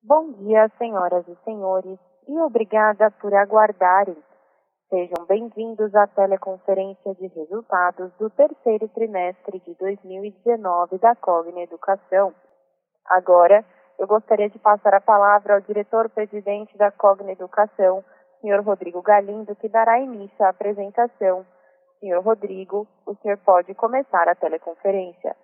Bom dia, senhoras e senhores, e obrigada por aguardarem. Sejam bem-vindos à teleconferência de resultados do terceiro trimestre de 2019 da Cogna Educação. Agora, eu gostaria de passar a palavra ao diretor-presidente da Cogna Educação, Sr. Rodrigo Galindo, que dará início à apresentação. Sr. Rodrigo, o senhor pode começar a teleconferência.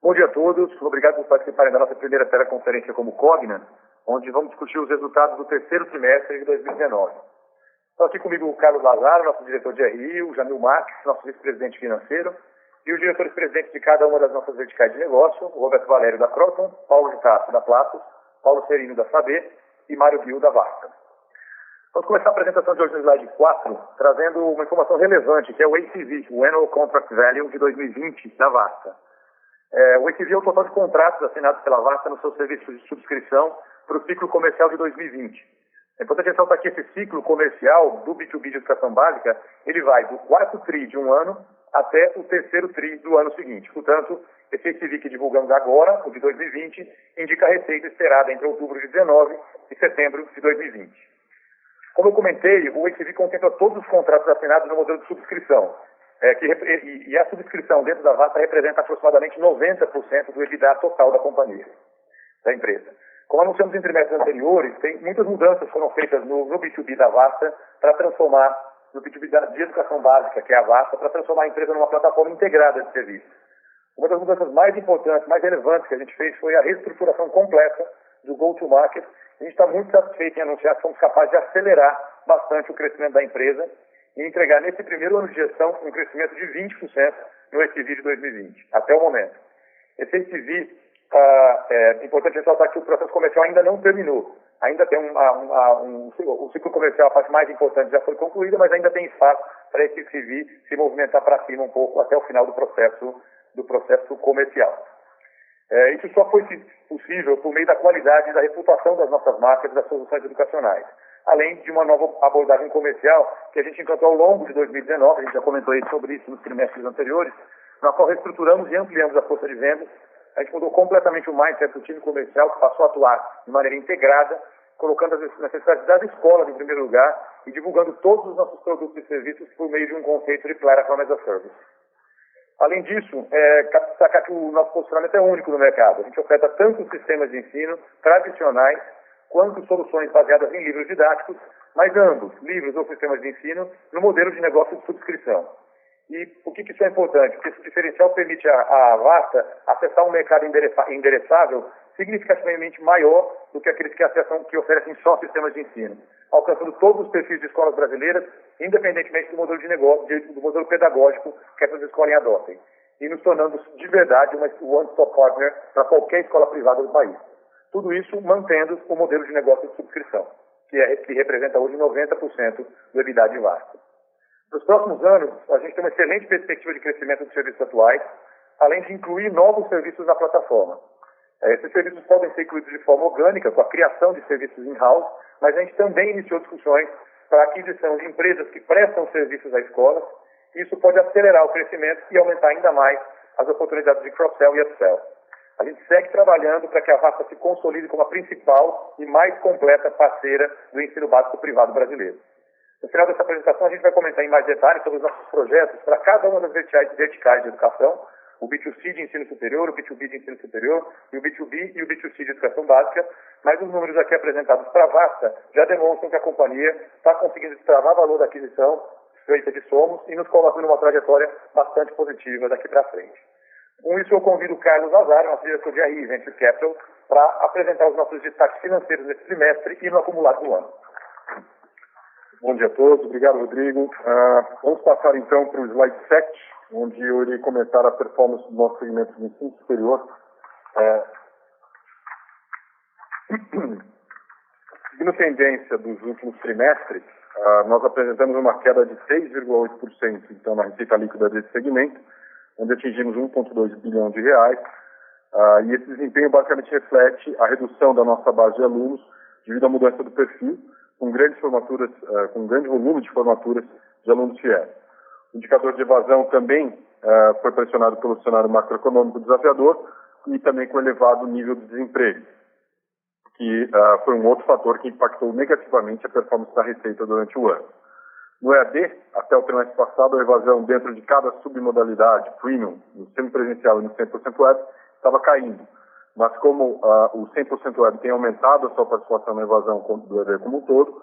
Bom dia a todos, obrigado por participarem da nossa primeira teleconferência como Cogna, onde vamos discutir os resultados do terceiro trimestre de 2019. Estão aqui comigo o Carlos Lazaro, nosso diretor de RI, o Jamil Marques, nosso vice-presidente financeiro, e os diretores-presidentes de cada uma das nossas verticais de negócio, o Roberto Valério da Croton, Paulo de Castro da Platos, Paulo Serino da Saber e Mário Gil da Vasta. Vamos começar a apresentação de hoje no slide 4, trazendo uma informação relevante, que é o ACV, o Annual Contract Value de 2020 da Vasta. O ACV é o total de contratos assinados pela Vasta nos seus serviços de subscrição para o ciclo comercial de 2020. É importante ressaltar que esse ciclo comercial do B2B de educação básica, ele vai do quarto TRI de um ano até o terceiro TRI do ano seguinte. Portanto, esse ACV que divulgamos agora, o de 2020, indica a receita esperada entre outubro de 2019 e setembro de 2020. Como eu comentei, o ACV contempla todos os contratos assinados no modelo de subscrição. E a subscrição dentro da Vasta representa aproximadamente 90% do EBITDA total da companhia, da empresa. Como anunciamos em trimestres anteriores, muitas mudanças foram feitas no B2B da Vasta para transformar, no B2B de educação básica, que é a Vasta, para transformar a empresa numa plataforma integrada de serviços. Uma das mudanças mais importantes, mais relevantes que a gente fez foi a reestruturação completa do go-to-market. A gente está muito satisfeito em anunciar que fomos capazes de acelerar bastante o crescimento da empresa e entregar nesse primeiro ano de gestão um crescimento de 20% no ACV de 2020, até o momento. Esse ACV, é importante ressaltar que o processo comercial ainda não terminou. Ainda tem o ciclo comercial, a parte mais importante já foi concluída, mas ainda tem espaço para esse ACV se movimentar para cima um pouco até o final do processo comercial. Isso só foi possível por meio da qualidade e da reputação das nossas marcas e das soluções educacionais, além de uma nova abordagem comercial que a gente encontrou ao longo de 2019, a gente já comentou sobre isso nos trimestres anteriores, na qual reestruturamos e ampliamos a força de vendas. A gente mudou completamente o mindset do time comercial, que passou a atuar de maneira integrada, colocando as necessidades das escolas em primeiro lugar e divulgando todos os nossos produtos e serviços por meio de um conceito de Platform as a Service. Além disso, destacar que o nosso posicionamento é único no mercado. A gente oferta tanto sistemas de ensino tradicionais quanto soluções baseadas em livros didáticos, mas ambos, livros ou sistemas de ensino, no modelo de negócio de subscrição. E por que isso é importante? Porque esse diferencial permite à Vasta acessar um mercado endereçável significativamente maior do que aqueles que oferecem só sistemas de ensino, alcançando todos os perfis de escolas brasileiras, independentemente do modelo de negócio, do modelo pedagógico que essas escolas adotem, e nos tornando de verdade uma one-stop partner para qualquer escola privada do país. Tudo isso mantendo o modelo de negócio de subscrição, que representa hoje 90% do EBITDA de Vasta. Nos próximos anos, a gente tem uma excelente perspectiva de crescimento dos serviços atuais, além de incluir novos serviços na plataforma. Esses serviços podem ser incluídos de forma orgânica, com a criação de serviços in-house, mas a gente também iniciou discussões para a aquisição de empresas que prestam serviços à escola. Isso pode acelerar o crescimento e aumentar ainda mais as oportunidades de cross-sell e upsell. A gente segue trabalhando para que a Vasta se consolide como a principal e mais completa parceira do ensino básico privado brasileiro. No final dessa apresentação, a gente vai comentar em mais detalhes sobre os nossos projetos para cada uma das verticais de educação, o B2C de ensino superior, o B2B de ensino superior, e o B2B e o B2C de educação básica, mas os números aqui apresentados para a Vasta já demonstram que a companhia está conseguindo destravar valor da aquisição feita de Somos e nos coloca numa trajetória bastante positiva daqui para frente. Com isso, eu convido o Carlos Lazaro, nosso diretor de RI Venture Capital, para apresentar os nossos destaques financeiros nesse trimestre e no acumulado do ano. Bom dia a todos, obrigado Rodrigo. Vamos passar então para o slide 7, onde eu irei comentar a performance do nosso segmento de ensino superior. Seguindo a tendência dos últimos trimestres, nós apresentamos uma queda de 6,8% então, na receita líquida desse segmento, onde atingimos 1,2 bilhão de reais. E esse desempenho basicamente reflete a redução da nossa base de alunos devido à mudança do perfil, com grandes formaturas, com um grande volume de formaturas de alunos fiéis. O indicador de evasão também foi pressionado pelo cenário macroeconômico desafiador e também com elevado nível de desemprego. que foi um outro fator que impactou negativamente a performance da receita durante o ano. No EAD, até o trimestre passado, a evasão dentro de cada submodalidade, premium, no semipresencial e no 100% web, estava caindo. Mas como o 100% web tem aumentado a sua participação na evasão do EAD como um todo,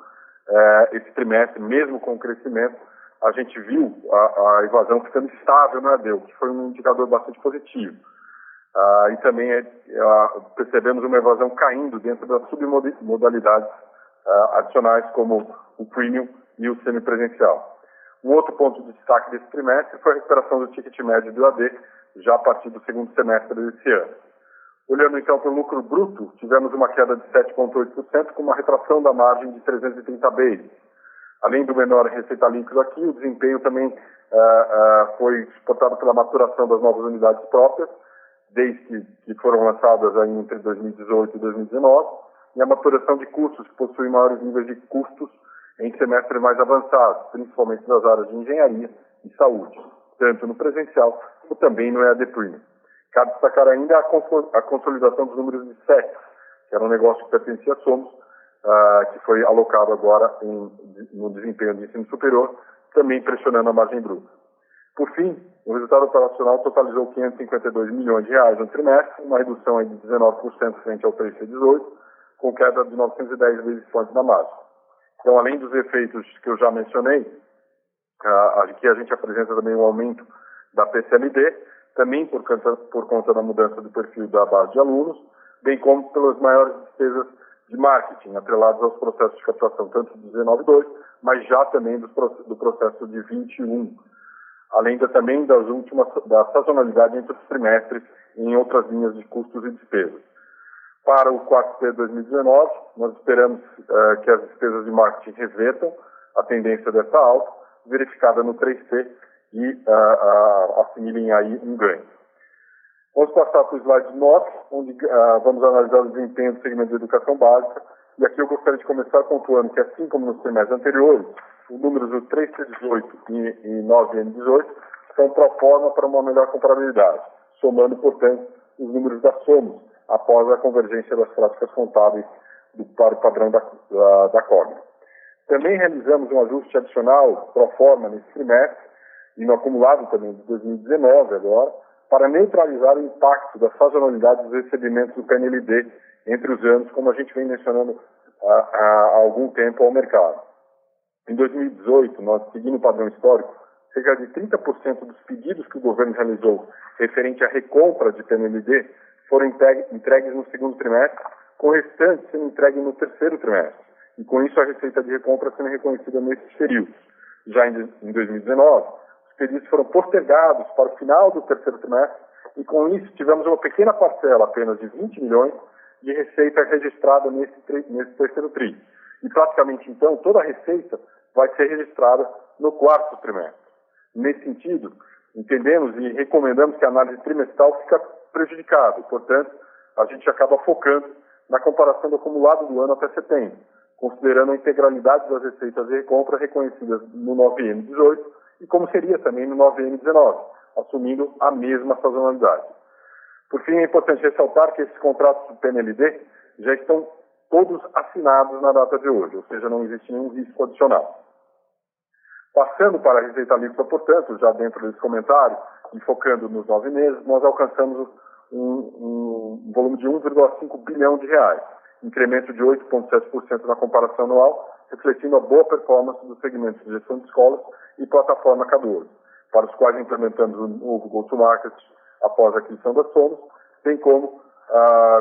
esse trimestre, mesmo com o crescimento, a gente viu a evasão ficando estável no EAD, o que foi um indicador bastante positivo. E também percebemos uma evasão caindo dentro das submodalidades adicionais, como o premium e o semipresencial. Um outro ponto de destaque desse trimestre foi a recuperação do ticket médio do EAD, já a partir do segundo semestre desse ano. Olhando então para o lucro bruto, tivemos uma queda de 7,8%, com uma retração da margem de 330 bases. Além do menor receita líquida aqui, o desempenho também foi suportado pela maturação das novas unidades próprias, desde que foram lançadas aí entre 2018 e 2019, e a maturação de cursos que possuem maiores níveis de custos em semestres mais avançados, principalmente nas áreas de engenharia e saúde, tanto no presencial como também no EAD Premium. Cabe destacar ainda a consolidação dos números de SEX, que era um negócio que pertencia a Somos, que foi alocado agora no desempenho de ensino superior, também pressionando a margem bruta. Por fim, o resultado operacional totalizou 552 milhões de reais no trimestre, uma redução aí de 19% frente ao 3C18, com queda de 910 basis points na margem. Então, além dos efeitos que eu já mencionei, aqui a gente apresenta também um aumento da PCLD, também por conta da mudança do perfil da base de alunos, bem como pelas maiores despesas de marketing, atreladas aos processos de captação, tanto do 19/2, mas já também do processo de 21, além também da sazonalidade entre os trimestres em outras linhas de custos e despesas. Para o 4T 2019, nós esperamos que as despesas de marketing revertam a tendência dessa alta, verificada no 3C, e assimilem aí um ganho. Vamos passar para o slide 9, onde vamos analisar o desempenho do segmento de educação básica. E aqui eu gostaria de começar pontuando que, assim como nos trimestres anteriores, os números do 3C18 e 9N18 são pro forma para uma melhor comparabilidade, somando, portanto, os números da Somos, após a convergência das práticas contábeis para o padrão da Cogna. Também realizamos um ajuste adicional pro forma nesse trimestre, e no acumulado também de 2019 agora, para neutralizar o impacto da sazonalidade dos recebimentos do PNLD entre os anos, como a gente vem mencionando há algum tempo ao mercado. Em 2018, nós, seguindo o padrão histórico, cerca de 30% dos pedidos que o governo realizou referente à recompra de PNLD foram entregues no segundo trimestre, com o restante sendo entregue no terceiro trimestre, e com isso a receita de recompra sendo reconhecida nesses períodos. Já em 2019, os pedidos foram postergados para o final do terceiro trimestre, e com isso tivemos uma pequena parcela, apenas de 20 milhões, de receita registrada nesse terceiro tri. E praticamente, então, toda a receita vai ser registrada no quarto trimestre. Nesse sentido, entendemos e recomendamos que a análise trimestral fica prejudicada. Portanto, a gente acaba focando na comparação do acumulado do ano até setembro, considerando a integralidade das receitas de recompra reconhecidas no 9M18 e como seria também no 9M19, assumindo a mesma sazonalidade. Por fim, é importante ressaltar que esses contratos do PNLD já estão todos assinados na data de hoje, ou seja, não existe nenhum risco adicional. Passando para a receita líquida, portanto, já dentro desse comentário, e focando nos 9 meses, nós alcançamos um volume de 1,5 bilhão de reais, incremento de 8,7% na comparação anual, refletindo a boa performance dos segmentos de gestão de escolas e plataforma K12, para os quais implementamos o novo go-to-market após a aquisição da Somos, bem como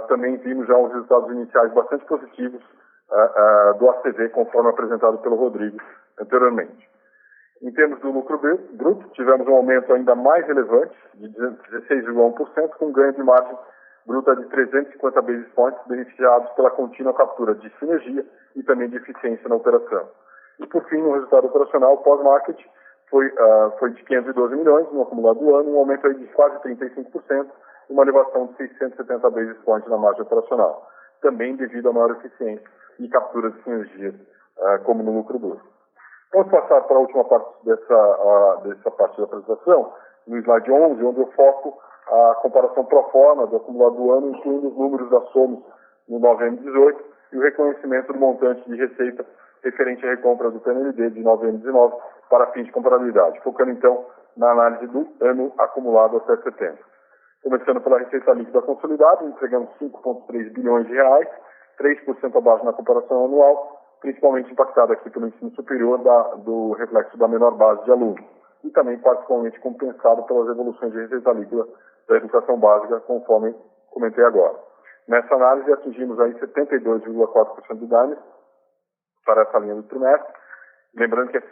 também vimos já os resultados iniciais bastante positivos do ACV, conforme apresentado pelo Rodrigo anteriormente. Em termos do lucro bruto, tivemos um aumento ainda mais relevante, de 16,1%, com um ganho de margem bruta de 350 basis points, beneficiados pela contínua captura de sinergia e também de eficiência na operação. E, por fim, no resultado operacional, pós-market foi de 512 milhões no acumulado do ano, um aumento aí de quase 35%, e uma elevação de 670 basis points na margem operacional, também devido à maior eficiência e captura de sinergias, como no lucro bruto. Vamos passar para a última parte dessa parte da apresentação, no slide 11, onde eu foco a comparação pro forma do acumulado do ano, incluindo os números da Somos no 9M18 e o reconhecimento do montante de receita referente à recompra do PNLD de 9M19 para fins de comparabilidade, focando então na análise do ano acumulado até setembro. Começando pela receita líquida consolidada, entregamos 5,3 bilhões de reais, 3% abaixo na comparação anual, principalmente impactada aqui pelo ensino superior do reflexo da menor base de alunos, e também particularmente compensado pelas evoluções de receita líquida da educação básica, conforme comentei agora. Nessa análise, atingimos aí 72,4% do guidance para essa linha do trimestre, lembrando que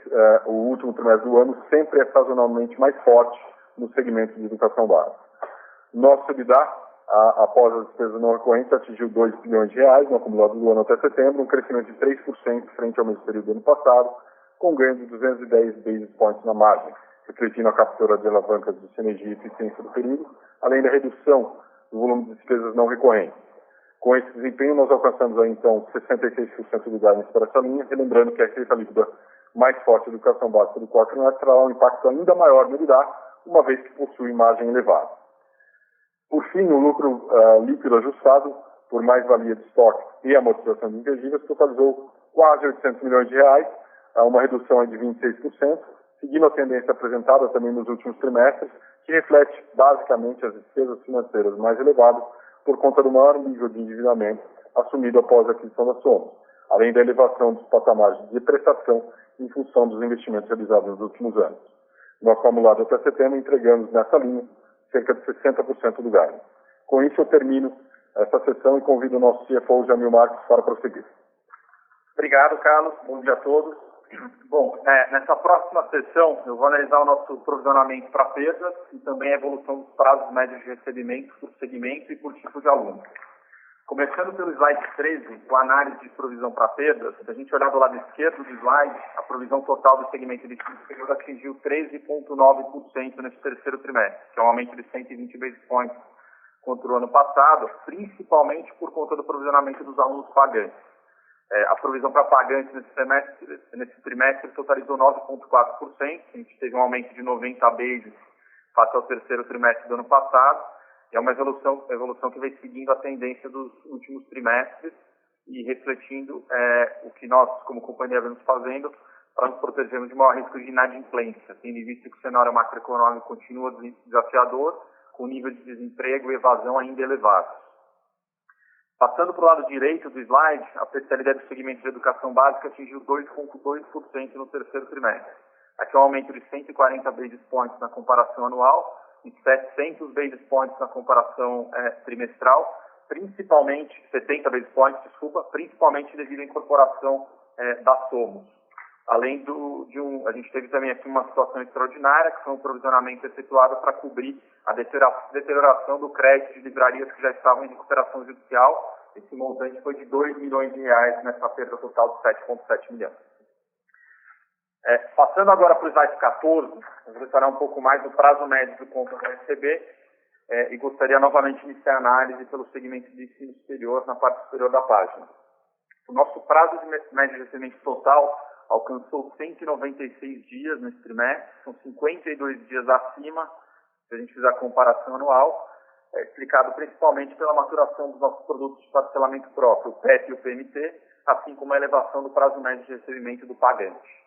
o último trimestre do ano sempre é sazonalmente mais forte no segmento de educação básica. Nosso EBITDA, após as despesas não recorrentes, atingiu 2 bilhões de reais no acumulado do ano até setembro, um crescimento de 3% frente ao mesmo período do ano passado, com ganho de 210 basis points na margem, refletindo a captura de alavancas de sinergia e eficiência do período, além da redução do volume de despesas não recorrentes. Com esse desempenho, nós alcançamos aí, então, 66% do guidance para essa linha, relembrando que a receita líquida mais forte da educação básica do quarto trimestre terá um impacto ainda maior no EBITDA, uma vez que possui margem elevada. Por fim, o lucro líquido ajustado por mais-valia de estoque e amortização de intangíveis totalizou quase 800 milhões de reais, uma redução de 26%, seguindo a tendência apresentada também nos últimos trimestres, que reflete basicamente as despesas financeiras mais elevadas por conta do maior nível de endividamento assumido após a aquisição da Somos, além da elevação dos patamares de prestação em função dos investimentos realizados nos últimos anos. No acumulado até setembro, entregamos nessa linha cerca de 60% do guidance. Com isso, eu termino essa sessão e convido o nosso CFO, Jamil Marques, para prosseguir. Obrigado, Carlos. Bom dia a todos. Bom, nessa próxima sessão, eu vou analisar o nosso provisionamento para perdas e também a evolução dos prazos médios de recebimento por segmento e por tipo de aluno. Começando pelo slide 13, com a análise de provisão para perdas, se a gente olhar do lado esquerdo do slide, a provisão total do segmento de ensino superior atingiu 13,9% nesse terceiro trimestre, que é um aumento de 120 basis points contra o ano passado, principalmente por conta do provisionamento dos alunos pagantes. A provisão para pagantes nesse trimestre totalizou 9,4%, a gente teve um aumento de 90 bases face ao terceiro trimestre do ano passado, e é uma evolução que vem seguindo a tendência dos últimos trimestres e refletindo o que nós, como companhia, vamos fazendo para nos protegermos de maior risco de inadimplência, tendo em vista que o cenário macroeconômico continua desafiador, com nível de desemprego e evasão ainda elevados. Passando para o lado direito do slide, a especialidade do segmento de educação básica atingiu 2,2% no terceiro trimestre. Aqui é um aumento de 140 basis points na comparação anual e 700 basis points na comparação trimestral, principalmente, 70 basis points, principalmente devido à incorporação da Somos. Além a gente teve também aqui uma situação extraordinária, que foi um provisionamento efetuado para cobrir a deterioração do crédito de livrarias que já estavam em recuperação judicial. Esse montante foi de 2 milhões de reais nessa perda total de 7,7 milhões. Passando agora para o slide 14, eu vou falar um pouco mais do prazo médio de contas da receber e gostaria novamente de iniciar a análise pelo segmento de ensino superior na parte superior da página. O nosso prazo de médio de recebimento total alcançou 196 dias nesse trimestre, são 52 dias acima, se a gente fizer a comparação anual, explicado principalmente pela maturação dos nossos produtos de parcelamento próprio, o PEP e o PMT, assim como a elevação do prazo médio de recebimento do pagante.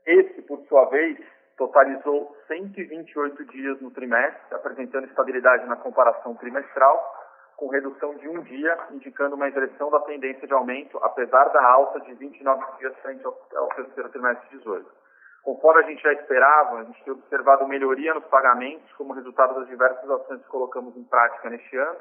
Esse, por sua vez, totalizou 128 dias no trimestre, apresentando estabilidade na comparação trimestral, com redução de um dia, indicando uma inversão da tendência de aumento, apesar da alta de 29 dias frente ao terceiro trimestre de 2018. Conforme a gente já esperava, a gente tem observado melhoria nos pagamentos, como resultado das diversas ações que colocamos em prática neste ano,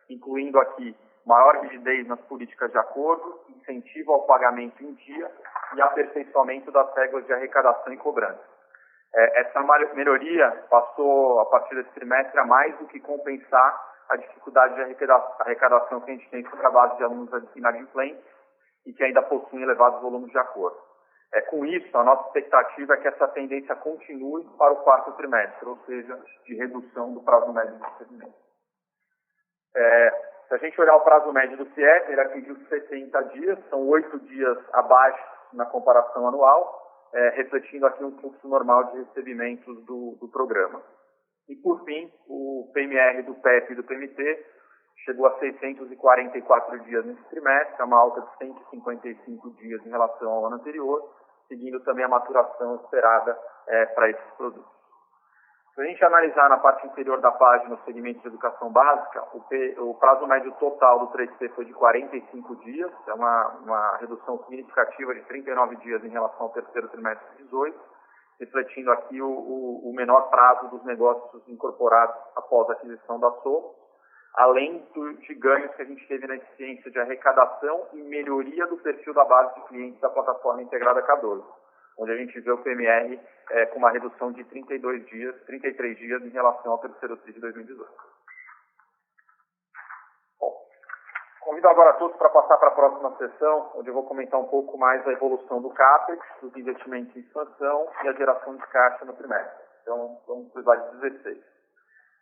incluindo aqui maior rigidez nas políticas de acordo, incentivo ao pagamento em dia e aperfeiçoamento das regras de arrecadação e cobrança. Essa melhoria passou, a partir desse trimestre, a mais do que compensar a dificuldade de arrecadação que a gente tem sobre a base de alunos inadimplentes e que ainda possuem elevados volumes de acordo. Com isso, a nossa expectativa é que essa tendência continue para o quarto trimestre, ou seja, de redução do prazo médio de recebimento. Se a gente olhar o prazo médio do FIEP, ele atingiu 70 dias, são 8 dias abaixo na comparação anual, refletindo aqui um fluxo normal de recebimentos do programa. E, por fim, o PMR do PEP e do PMT chegou a 644 dias nesse trimestre, uma alta de 155 dias em relação ao ano anterior, seguindo também a maturação esperada para esses produtos. Se a gente analisar na parte inferior da página o segmento de educação básica, o prazo médio total do 3T foi de 45 dias, é uma redução significativa de 39 dias em relação ao terceiro trimestre de 2018, refletindo aqui o menor prazo dos negócios incorporados após a aquisição da Somos, além de ganhos que a gente teve na eficiência de arrecadação e melhoria do perfil da base de clientes da plataforma integrada K12, onde a gente vê o PMR com uma redução de 33 dias em relação ao terceiro TRI de 2018. Bom, convido agora todos para passar para a próxima sessão, onde eu vou comentar um pouco mais a evolução do CAPEX, dos investimentos em expansão e a geração de caixa no trimestre. Então, vamos para o slide 16.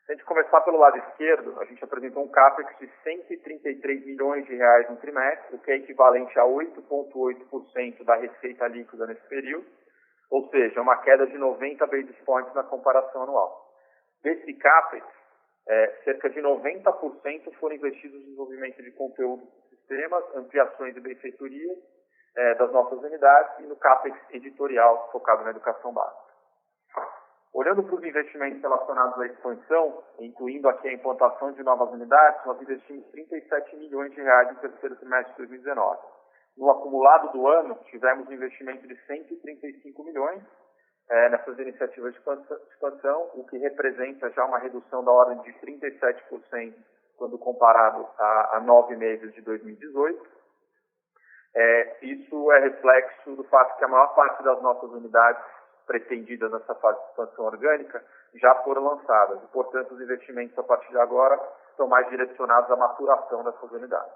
Se a gente começar pelo lado esquerdo, a gente apresentou um CAPEX de 133 milhões de reais no trimestre, o que é equivalente a 8,8% da receita líquida nesse período, ou seja, uma queda de 90 basis points na comparação anual. Desse CAPEX, cerca de 90% foram investidos no desenvolvimento de conteúdo de sistemas, ampliações e benfeitorias das nossas unidades e no CAPEX editorial focado na educação básica. Olhando para os investimentos relacionados à expansão, incluindo aqui a implantação de novas unidades, nós investimos 37 milhões de reais no terceiro trimestre de 2019. No acumulado do ano, tivemos um investimento de 135 milhões nessas iniciativas de expansão, o que representa já uma redução da ordem de 37% quando comparado a 9 meses de 2018. Isso é reflexo do fato que a maior parte das nossas unidades pretendidas nessa fase de expansão orgânica já foram lançadas. E, portanto, os investimentos a partir de agora estão mais direcionados à maturação dessas unidades.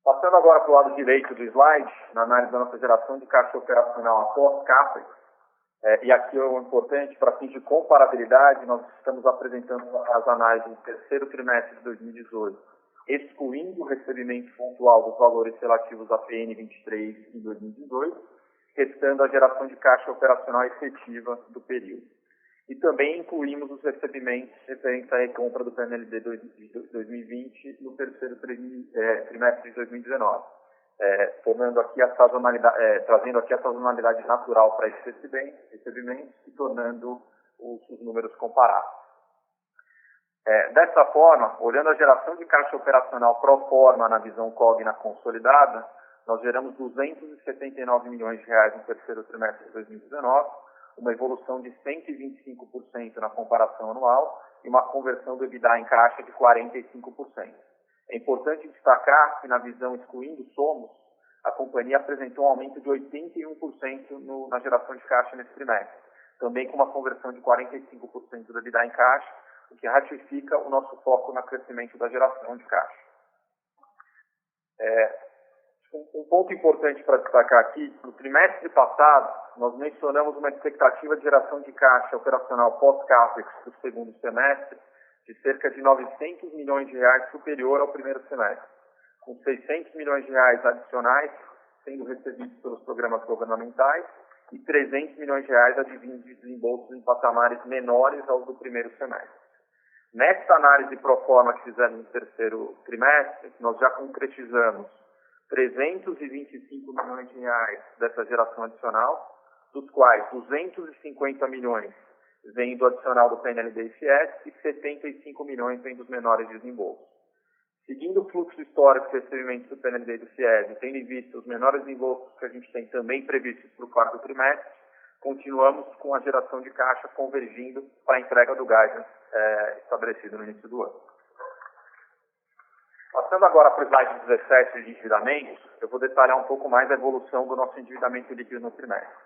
Passando agora para o lado direito do slide, na análise da nossa geração de caixa operacional após CAPEX, e aqui é o importante, para fins de comparabilidade, nós estamos apresentando as análises do terceiro trimestre de 2018, excluindo o recebimento pontual dos valores relativos à PN 23 em 2018, restando a geração de caixa operacional efetiva do período. E também incluímos os recebimentos referentes à recompra do PNLD de 2020 no terceiro trimestre de 2019, trazendo aqui a sazonalidade natural para esses recebimentos e tornando os números comparáveis. Dessa forma, olhando a geração de caixa operacional pro forma na visão Cogna consolidada, nós geramos 279 milhões de reais no terceiro trimestre de 2019, uma evolução de 125% na comparação anual e uma conversão do EBITDA em caixa de 45%. É importante destacar que na visão excluindo Somos, a companhia apresentou um aumento de 81% na geração de caixa nesse trimestre, também com uma conversão de 45% do EBITDA em caixa, o que ratifica o nosso foco no crescimento da geração de caixa. Um ponto importante para destacar aqui, no trimestre passado, nós mencionamos uma expectativa de geração de caixa operacional pós-CAPEX para o segundo semestre de cerca de 900 milhões de reais superior ao primeiro semestre, com 600 milhões de reais adicionais sendo recebidos pelos programas governamentais e 300 milhões de reais advindos de desembolsos em patamares menores aos do primeiro semestre. Nesta análise pro forma que fizemos no terceiro trimestre, nós já concretizamos 325 milhões de reais dessa geração adicional, dos quais 250 milhões vêm do adicional do PNLD e FIES e 75 milhões vêm dos menores desembolsos. Seguindo o fluxo histórico de recebimentos do PNLD e do FIES e tendo em vista os menores desembolsos que a gente tem também previstos para o quarto trimestre, continuamos com a geração de caixa convergindo para a entrega do guidance estabelecido no início do ano. Passando agora para o slide 17 de endividamento, eu vou detalhar um pouco mais a evolução do nosso endividamento líquido no trimestre.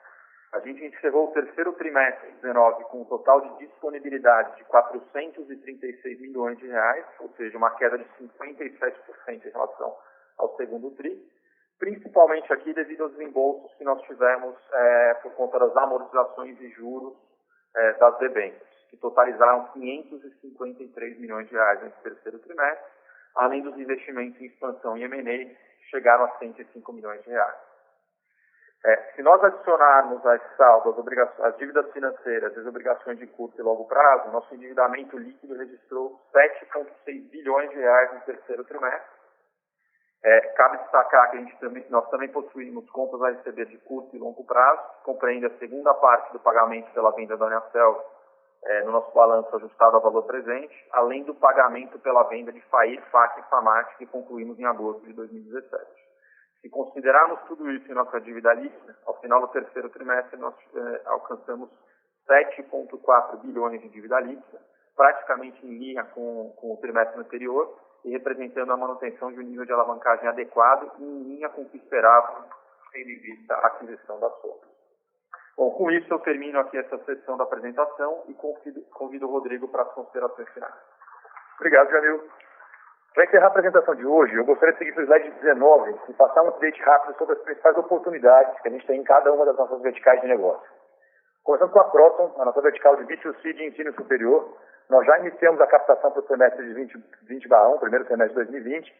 A gente encerrou o terceiro trimestre de 2019 com um total de disponibilidade de 436 milhões de reais, ou seja, uma queda de 57% em relação ao segundo TRI, principalmente aqui devido aos desembolsos que nós tivemos por conta das amortizações e juros das debêntures, que totalizaram 553 milhões de reais nesse terceiro trimestre, além dos investimentos em expansão e M&A, que chegaram a 105 milhões de reais. Se nós adicionarmos a esse saldo as dívidas financeiras e as obrigações de curto e longo prazo, nosso endividamento líquido registrou 7,6 bilhões de reais no terceiro trimestre. Cabe destacar que nós também possuímos contas a receber de curto e longo prazo, que compreende a segunda parte do pagamento pela venda da Aniacel no nosso balanço ajustado a valor presente, além do pagamento pela venda de FAI, FAC e FAMAT, que concluímos em agosto de 2017. Se considerarmos tudo isso em nossa dívida líquida, ao final do terceiro trimestre nós alcançamos 7,4 bilhões de dívida líquida, praticamente em linha com o trimestre anterior e representando a manutenção de um nível de alavancagem adequado e em linha com o que esperávamos, tendo em vista a aquisição da Soma. Bom, com isso eu termino aqui essa sessão da apresentação e convido o Rodrigo para as considerações finais. Obrigado, Jamil. Para encerrar a apresentação de hoje, eu gostaria de seguir para o slide 19 e passar um update rápido sobre as principais oportunidades que a gente tem em cada uma das nossas verticais de negócio. Começando com a Croton, a nossa vertical de B2C de ensino superior, nós já iniciamos a captação para o semestre de 2020/1, primeiro semestre de 2020,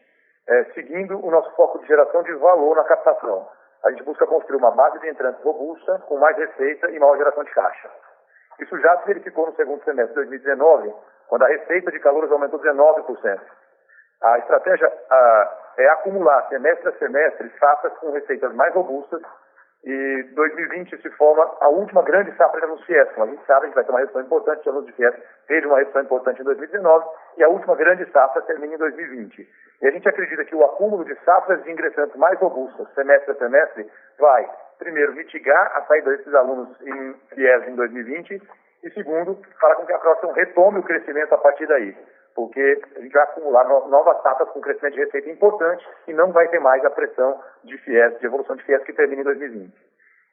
seguindo o nosso foco de geração de valor na captação. A gente busca construir uma base de entrantes robusta, com mais receita e maior geração de caixa. Isso já se verificou no segundo semestre de 2019, quando a receita de calouros aumentou 19%. A estratégia é acumular semestre a semestre safras com receitas mais robustas e 2020 se forma a última grande safra de alunos FIES. Como a gente sabe, a gente vai ter uma redução importante de alunos de FIES, teve uma redução importante em 2019 e a última grande safra termina em 2020. E a gente acredita que o acúmulo de safras de ingressantes mais robustas, semestre a semestre, vai, primeiro, mitigar a saída desses alunos em FIES em 2020 e, segundo, fará com que a Croton retome o crescimento a partir daí. Porque a gente vai acumular novas safras com crescimento de receita importante e não vai ter mais a pressão de FIES, de evolução de FIES que termina em 2020.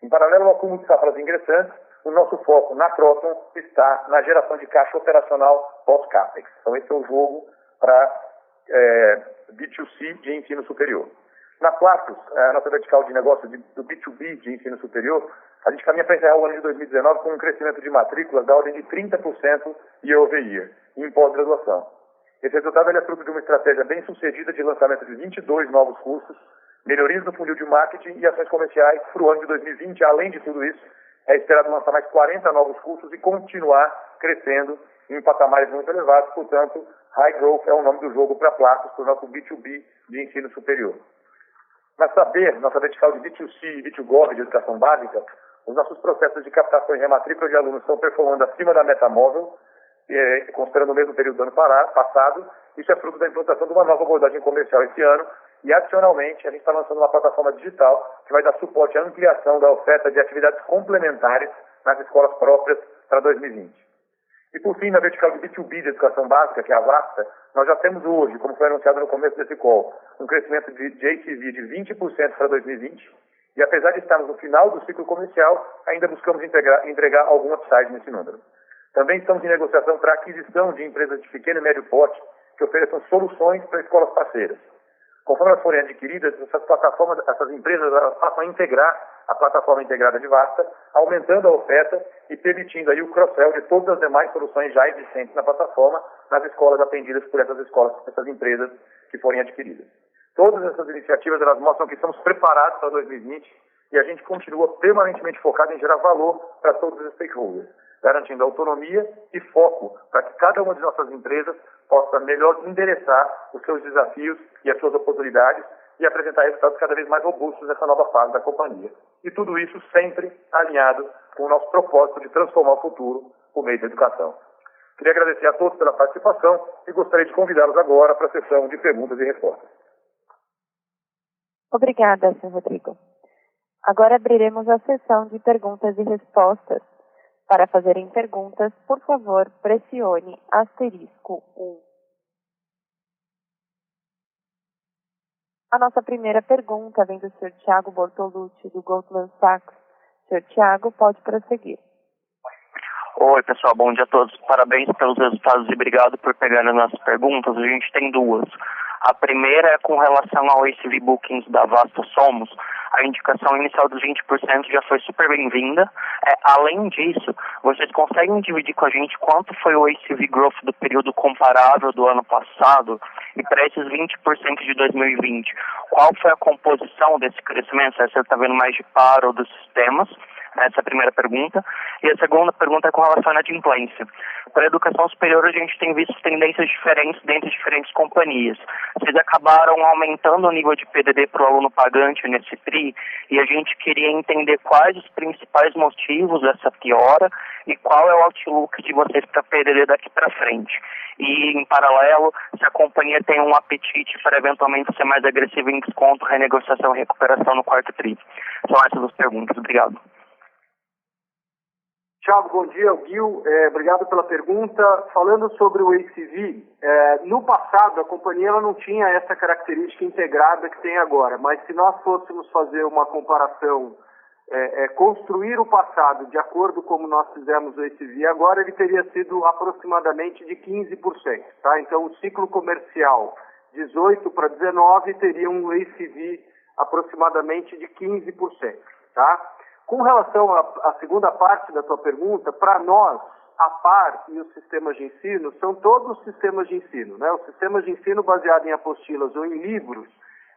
Em paralelo ao acúmulo de safras ingressantes, o nosso foco na Croton está na geração de caixa operacional pós-CAPEX. Então esse é o jogo para B2C de ensino superior. Na Platos, a nossa vertical de negócio do B2B de ensino superior, a gente caminha para encerrar o ano de 2019 com um crescimento de matrículas da ordem de 30% year-over-year em pós-graduação. Esse resultado é fruto de uma estratégia bem sucedida de lançamento de 22 novos cursos, melhorias no funil de marketing e ações comerciais para o ano de 2020. Além de tudo isso, é esperado lançar mais 40 novos cursos e continuar crescendo em patamares muito elevados. Portanto, High Growth é o nome do jogo para Platos, para o nosso B2B de ensino superior. Na Saber, nossa vertical de B2C e B2Gov de educação básica, os nossos processos de captação e rematrícula de alunos estão performando acima da meta móvel, considerando o mesmo período do ano passado. Isso é fruto da implantação de uma nova abordagem comercial esse ano e, adicionalmente, a gente está lançando uma plataforma digital que vai dar suporte à ampliação da oferta de atividades complementares nas escolas próprias para 2020. E, por fim, na vertical de B2B de educação básica, que é a Vasta, nós já temos hoje, como foi anunciado no começo desse call, um crescimento de ACV de 20% para 2020. E, apesar de estarmos no final do ciclo comercial, ainda buscamos entregar algum upside nesse número. Também estamos em negociação para a aquisição de empresas de pequeno e médio porte que ofereçam soluções para escolas parceiras. Conforme elas forem adquiridas, essas empresas passam a integrar a plataforma integrada de Vasta, aumentando a oferta e permitindo aí o cross-sell de todas as demais soluções já existentes na plataforma nas escolas atendidas por essas empresas que forem adquiridas. Todas essas iniciativas elas mostram que estamos preparados para 2020 e a gente continua permanentemente focado em gerar valor para todos os stakeholders, garantindo autonomia e foco para que cada uma de nossas empresas possa melhor endereçar os seus desafios e as suas oportunidades e apresentar resultados cada vez mais robustos nessa nova fase da companhia. E tudo isso sempre alinhado com o nosso propósito de transformar o futuro por meio da educação. Queria agradecer a todos pela participação e gostaria de convidá-los agora para a sessão de perguntas e respostas. Obrigada, Sr. Rodrigo. Agora abriremos a sessão de perguntas e respostas. Para fazerem perguntas, por favor, pressione *1. A nossa primeira pergunta vem do Sr. Thiago Bortolucci, do Goldman Sachs. Sr. Thiago, pode prosseguir. Oi, pessoal, bom dia a todos. Parabéns pelos resultados e obrigado por pegar as nossas perguntas. A gente tem duas. A primeira é com relação ao ACV Bookings da Vasta Somos. a indicação inicial dos 20% já foi super bem-vinda. Além disso, vocês conseguem dividir com a gente quanto foi o ACV Growth do período comparável do ano passado? E para esses 20% de 2020, qual foi a composição desse crescimento? Se você está vendo mais de par ou dos sistemas? Essa é a primeira pergunta. E a segunda pergunta é com relação à inadimplência. Para a educação superior, a gente tem visto tendências diferentes dentro de diferentes companhias. Vocês acabaram aumentando o nível de PDD para o aluno pagante nesse TRI, e a gente queria entender quais os principais motivos dessa piora e qual é o outlook de vocês para PDD daqui para frente. E, em paralelo, se a companhia tem um apetite para eventualmente ser mais agressiva em desconto, renegociação e recuperação no quarto TRI. São essas as perguntas. Obrigado. Thiago, bom dia. O Gil, obrigado pela pergunta. Falando sobre o ACV, no passado a companhia ela não tinha essa característica integrada que tem agora, mas se nós fôssemos fazer uma comparação, construir o passado de acordo como nós fizemos o ACV agora, ele teria sido aproximadamente de 15%. Tá? Então o ciclo comercial 18 para 19 teria um ACV aproximadamente de 15%. Tá? Com relação à segunda parte da tua pergunta, para nós, a PAR e os sistemas de ensino são todos sistemas de ensino, né? Os sistemas de ensino baseados em apostilas ou em livros,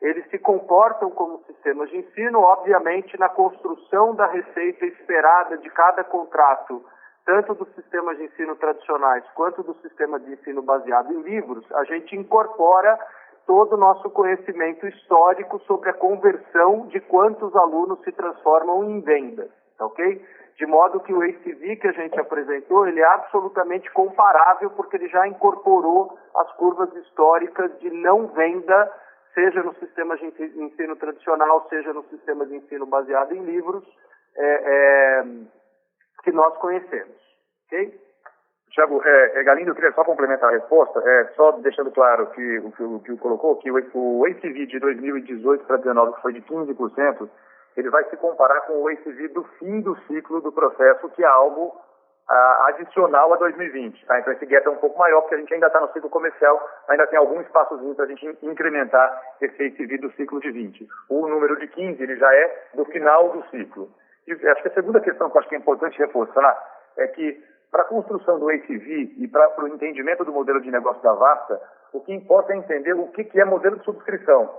eles se comportam como sistemas de ensino, obviamente na construção da receita esperada de cada contrato, tanto dos sistemas de ensino tradicionais quanto do sistema de ensino baseado em livros, a gente incorpora todo o nosso conhecimento histórico sobre a conversão de quantos alunos se transformam em vendas, ok? De modo que o ACV que a gente apresentou, ele é absolutamente comparável porque ele já incorporou as curvas históricas de não venda, seja no sistema de ensino tradicional, seja no sistema de ensino baseado em livros, que nós conhecemos, ok? Tiago, Galindo, eu queria só complementar a resposta, só deixando claro que o que colocou, que o ACV de 2018 para 2019, que foi de 15%, ele vai se comparar com o ACV do fim do ciclo do processo, que é algo adicional a 2020. Tá? Então esse gap é um pouco maior, porque a gente ainda está no ciclo comercial, ainda tem algum espaçozinho para a gente incrementar esse ACV do ciclo de 20. O número de 15, ele já é do final do ciclo. E acho que a segunda questão que eu acho que é importante reforçar é que para a construção do ACV e para o entendimento do modelo de negócio da Vasta, o que importa é entender o que é modelo de subscrição.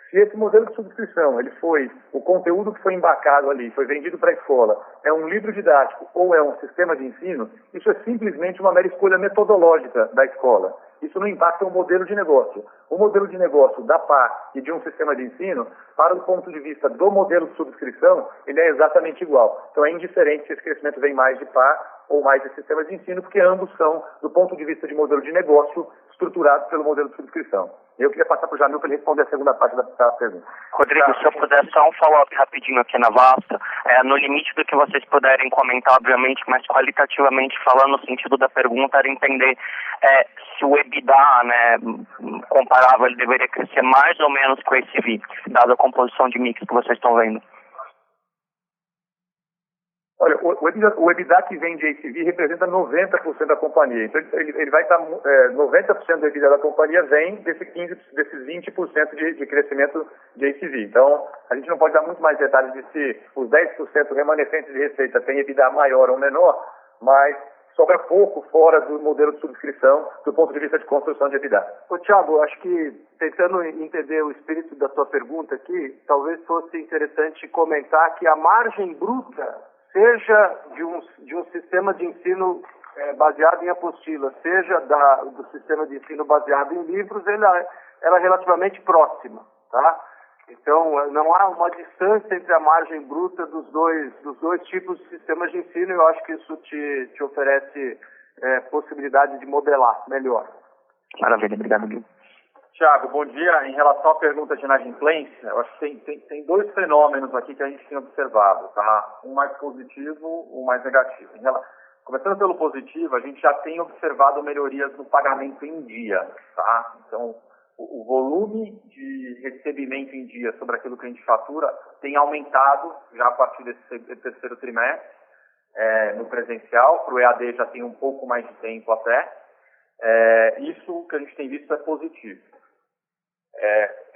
Se esse modelo de subscrição, ele foi, o conteúdo que foi embarcado ali, foi vendido para a escola, é um livro didático ou é um sistema de ensino, isso é simplesmente uma mera escolha metodológica da escola. Isso não impacta o modelo de negócio. O modelo de negócio da PAR e de um sistema de ensino, para o ponto de vista do modelo de subscrição, ele é exatamente igual. Então é indiferente se esse crescimento vem mais de PAR ou mais de sistema de ensino, porque ambos são, do ponto de vista de modelo de negócio, estruturados pelo modelo de subscrição. Eu queria passar para o Jamil para ele responder a segunda parte da pergunta. Rodrigo, se eu puder só um follow-up rapidinho aqui na Vasta, no limite do que vocês puderem comentar, obviamente, mas qualitativamente falando no sentido da pergunta, era entender se o EBITDA, né, comparável, ele deveria crescer mais ou menos com esse ACV, dada a composição de mix que vocês estão vendo. Olha, o EBITDA que vem de ACV representa 90% da companhia. Então, ele vai estar... 90% do EBITDA da companhia vem desses 20% de crescimento de ACV. Então, a gente não pode dar muito mais detalhes de se os 10% remanescentes de receita têm EBITDA maior ou menor, mas sobra pouco fora do modelo de subscrição do ponto de vista de construção de EBITDA. Ô, Thiago, acho que tentando entender o espírito da tua pergunta aqui, talvez fosse interessante comentar que a margem bruta, seja de um sistema de ensino baseado em apostila, seja do sistema de ensino baseado em livros, ela é relativamente próxima, tá? Então, não há uma distância entre a margem bruta dos dois tipos de sistemas de ensino, e eu acho que isso te oferece possibilidade de modelar melhor. Maravilha, obrigado, Gil. Tiago, bom dia. Em relação à pergunta de inadimplência, eu acho que tem dois fenômenos aqui que a gente tem observado, tá? Um mais positivo, um mais negativo. Começando pelo positivo, a gente já tem observado melhorias no pagamento em dia, tá? Então, o volume de recebimento em dia sobre aquilo que a gente fatura tem aumentado já a partir desse terceiro trimestre no presencial. Para o EAD já tem um pouco mais de tempo até. Isso que a gente tem visto é positivo.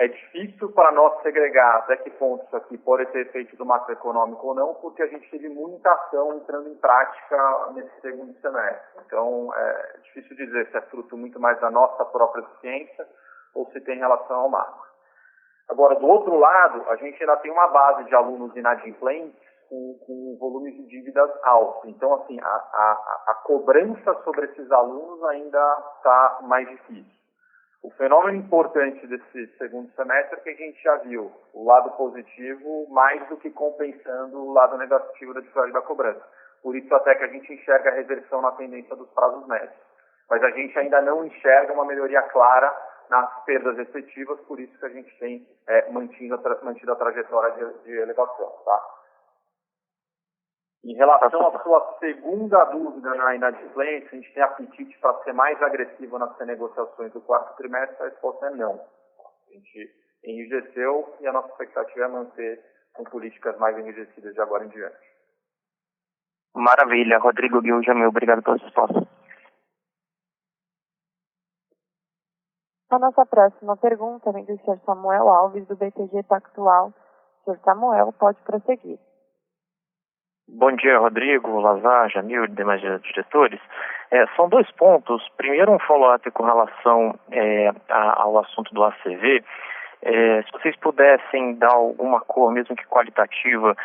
É difícil para nós segregar até que ponto isso aqui pode ter efeito do macroeconômico ou não, porque a gente teve muita ação entrando em prática nesse segundo semestre. Então, é difícil dizer se é fruto muito mais da nossa própria eficiência ou se tem relação ao macro. Agora, do outro lado, a gente ainda tem uma base de alunos inadimplentes com volumes de dívidas altos. Então, assim, a cobrança sobre esses alunos ainda está mais difícil. O fenômeno importante desse segundo semestre é que a gente já viu o lado positivo mais do que compensando o lado negativo da dificuldade da cobrança. Por isso até que a gente enxerga a reversão na tendência dos prazos médios. Mas a gente ainda não enxerga uma melhoria clara nas perdas efetivas, por isso que a gente tem mantido a trajetória de elevação. Tá? Em relação à sua segunda dúvida na inadimplência, a gente tem apetite para ser mais agressivo nas renegociações do quarto trimestre? A resposta é não. A gente enrijeceu e a nossa expectativa é manter com políticas mais enrijecidas de agora em diante. Maravilha. Rodrigo Guilherme, obrigado pela resposta. A nossa próxima pergunta vem do Sr. Samuel Alves, do BTG Pactual. Sr. Samuel, pode prosseguir. Bom dia, Rodrigo, Lazar, Jamil e demais diretores. São dois pontos. Primeiro, um follow-up com relação ao assunto do ACV. Se vocês pudessem dar alguma cor, mesmo que qualitativa,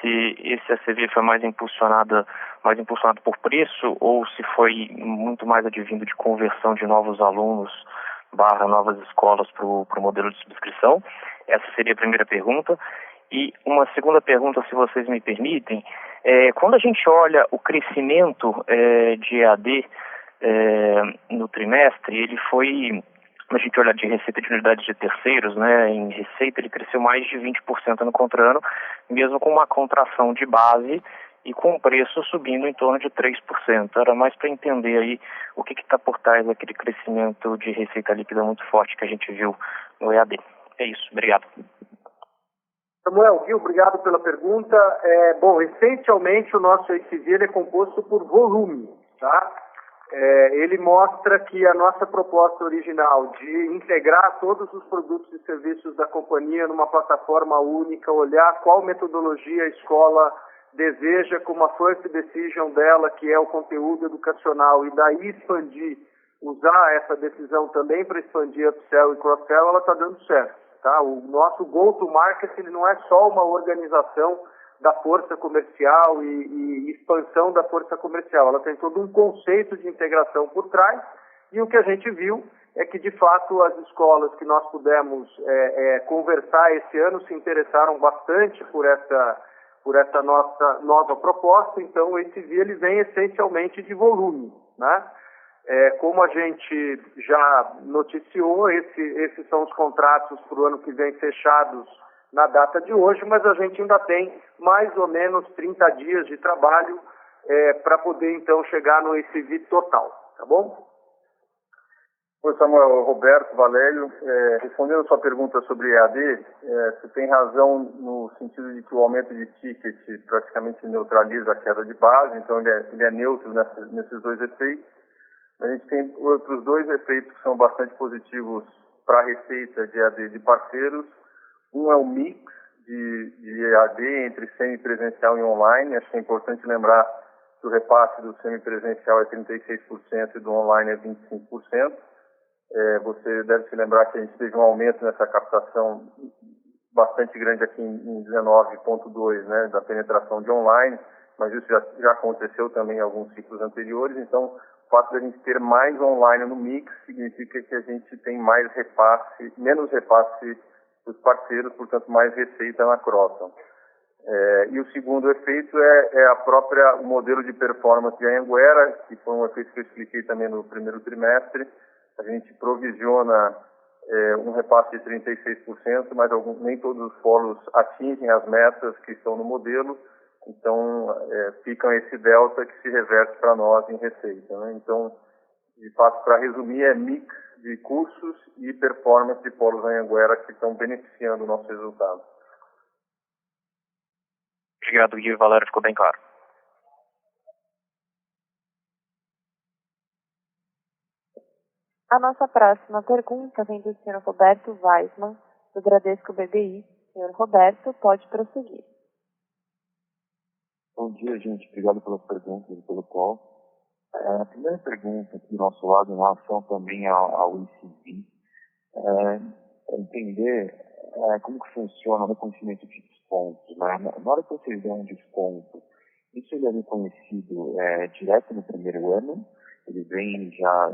se esse ACV foi mais impulsionado por preço ou se foi muito mais advindo de conversão de novos alunos / novas escolas para o modelo de subscrição. Essa seria a primeira pergunta. E uma segunda pergunta, se vocês me permitem, quando a gente olha o crescimento de EAD no trimestre, ele foi, quando a gente olha de receita de unidades de terceiros, né, em receita ele cresceu mais de 20% no contra-ano, mesmo com uma contração de base e com o preço subindo em torno de 3%. Era mais para entender aí o que está por trás daquele crescimento de receita líquida muito forte que a gente viu no EAD. É isso, obrigado. Samuel, Gil, obrigado pela pergunta. Bom, essencialmente o nosso ACV ele é composto por volume, tá? Ele mostra que a nossa proposta original de integrar todos os produtos e serviços da companhia numa plataforma única, olhar qual metodologia a escola deseja como a first decision dela, que é o conteúdo educacional, e daí expandir, usar essa decisão também para expandir upsell e cross-sell, ela está dando certo. Tá? O nosso go-to-market ele não é só uma organização da força comercial e expansão da força comercial. Ela tem todo um conceito de integração por trás e o que a gente viu é que, de fato, as escolas que nós pudemos conversar esse ano se interessaram bastante por essa nossa nova proposta. Então, o ACV ele vem essencialmente de volume, né? Como a gente já noticiou, esses são os contratos para o ano que vem fechados na data de hoje, mas a gente ainda tem mais ou menos 30 dias de trabalho para poder, então, chegar no ACV total, tá bom? Oi, Samuel, Roberto Valério. Respondendo a sua pergunta sobre EAD, você tem razão no sentido de que o aumento de ticket praticamente neutraliza a queda de base, então ele é neutro nesses dois efeitos. A gente tem outros dois efeitos que são bastante positivos para a receita de EAD de parceiros. Um é o mix de EAD entre semipresencial e online. Acho que é importante lembrar que o repasse do semipresencial é 36% e do online é 25%. Você deve se lembrar que a gente teve um aumento nessa captação bastante grande aqui em 19,2%, né, da penetração de online, mas isso já aconteceu também em alguns ciclos anteriores. Então, o fato de a gente ter mais online no mix significa que a gente tem menos repasse dos parceiros, portanto mais receita na cross. E o segundo efeito é o modelo de performance de Anhanguera, que foi um efeito que eu expliquei também no primeiro trimestre. A gente provisiona um repasse de 36%, mas nem todos os polos atingem as metas que estão no modelo. Então, fica esse delta que se reverte para nós em receita, né? Então, de fato, para resumir, é mix de cursos e performance de polos Anhanguera que estão beneficiando o nosso resultado. Obrigado, Gui. Valério, ficou bem claro. A nossa próxima pergunta vem do Sr. Roberto Weissman, Do Bradesco BBI, senhor Roberto, pode prosseguir. Bom dia, gente. Obrigado pelas perguntas e pelo call. A primeira pergunta aqui do nosso lado, em relação também ao ICV, é entender como que funciona o reconhecimento de descontos. Né? Na hora que vocês dão um desconto, isso ele é reconhecido direto no primeiro ano? Ele vem já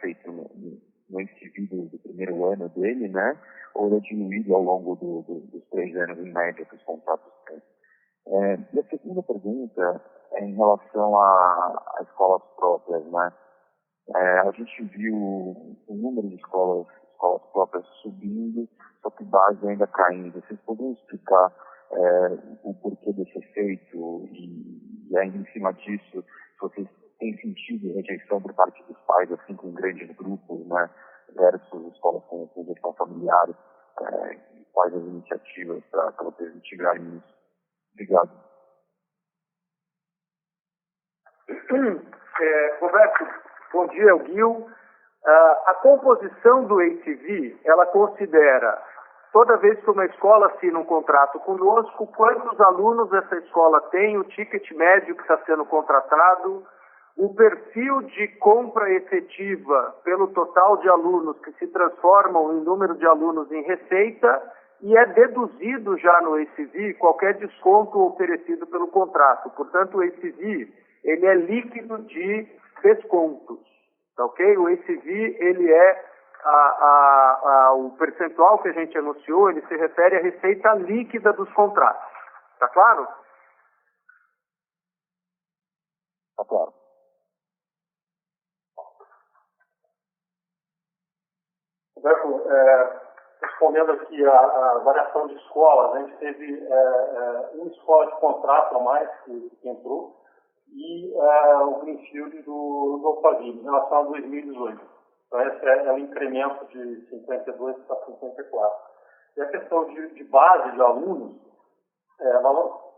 feito no ICV do primeiro ano dele, né? Ou ele é diluído ao longo dos 3 anos em média que os contratos têm? E a segunda pergunta é em relação a escolas próprias, né? A gente viu o número de escolas próprias subindo, só que base ainda caindo. Vocês poderiam explicar o porquê desse efeito e ainda em cima disso, se vocês têm sentido rejeição por parte dos pais, assim, com grandes grupos, né? Versus escolas com gestão familiar, e quais as iniciativas para vocês mitigarem isso? Obrigado. Roberto, bom dia, é o Gil. A composição do ACV, ela considera, toda vez que uma escola assina um contrato conosco, quantos alunos essa escola tem, o ticket médio que está sendo contratado, o perfil de compra efetiva pelo total de alunos que se transformam em número de alunos em receita, e é deduzido já no ACV qualquer desconto oferecido pelo contrato. Portanto, o ACV, ele é líquido de descontos, tá ok? O ACV, ele é o percentual que a gente anunciou, ele se refere à receita líquida dos contratos. Tá claro? Tá claro. Roberto, respondendo aqui a variação de escolas, a gente teve uma escola de contrato a mais que entrou e o Greenfield do Alphaville em relação a 2018. Então, esse é um incremento de 52 para 54. E a questão de base de alunos,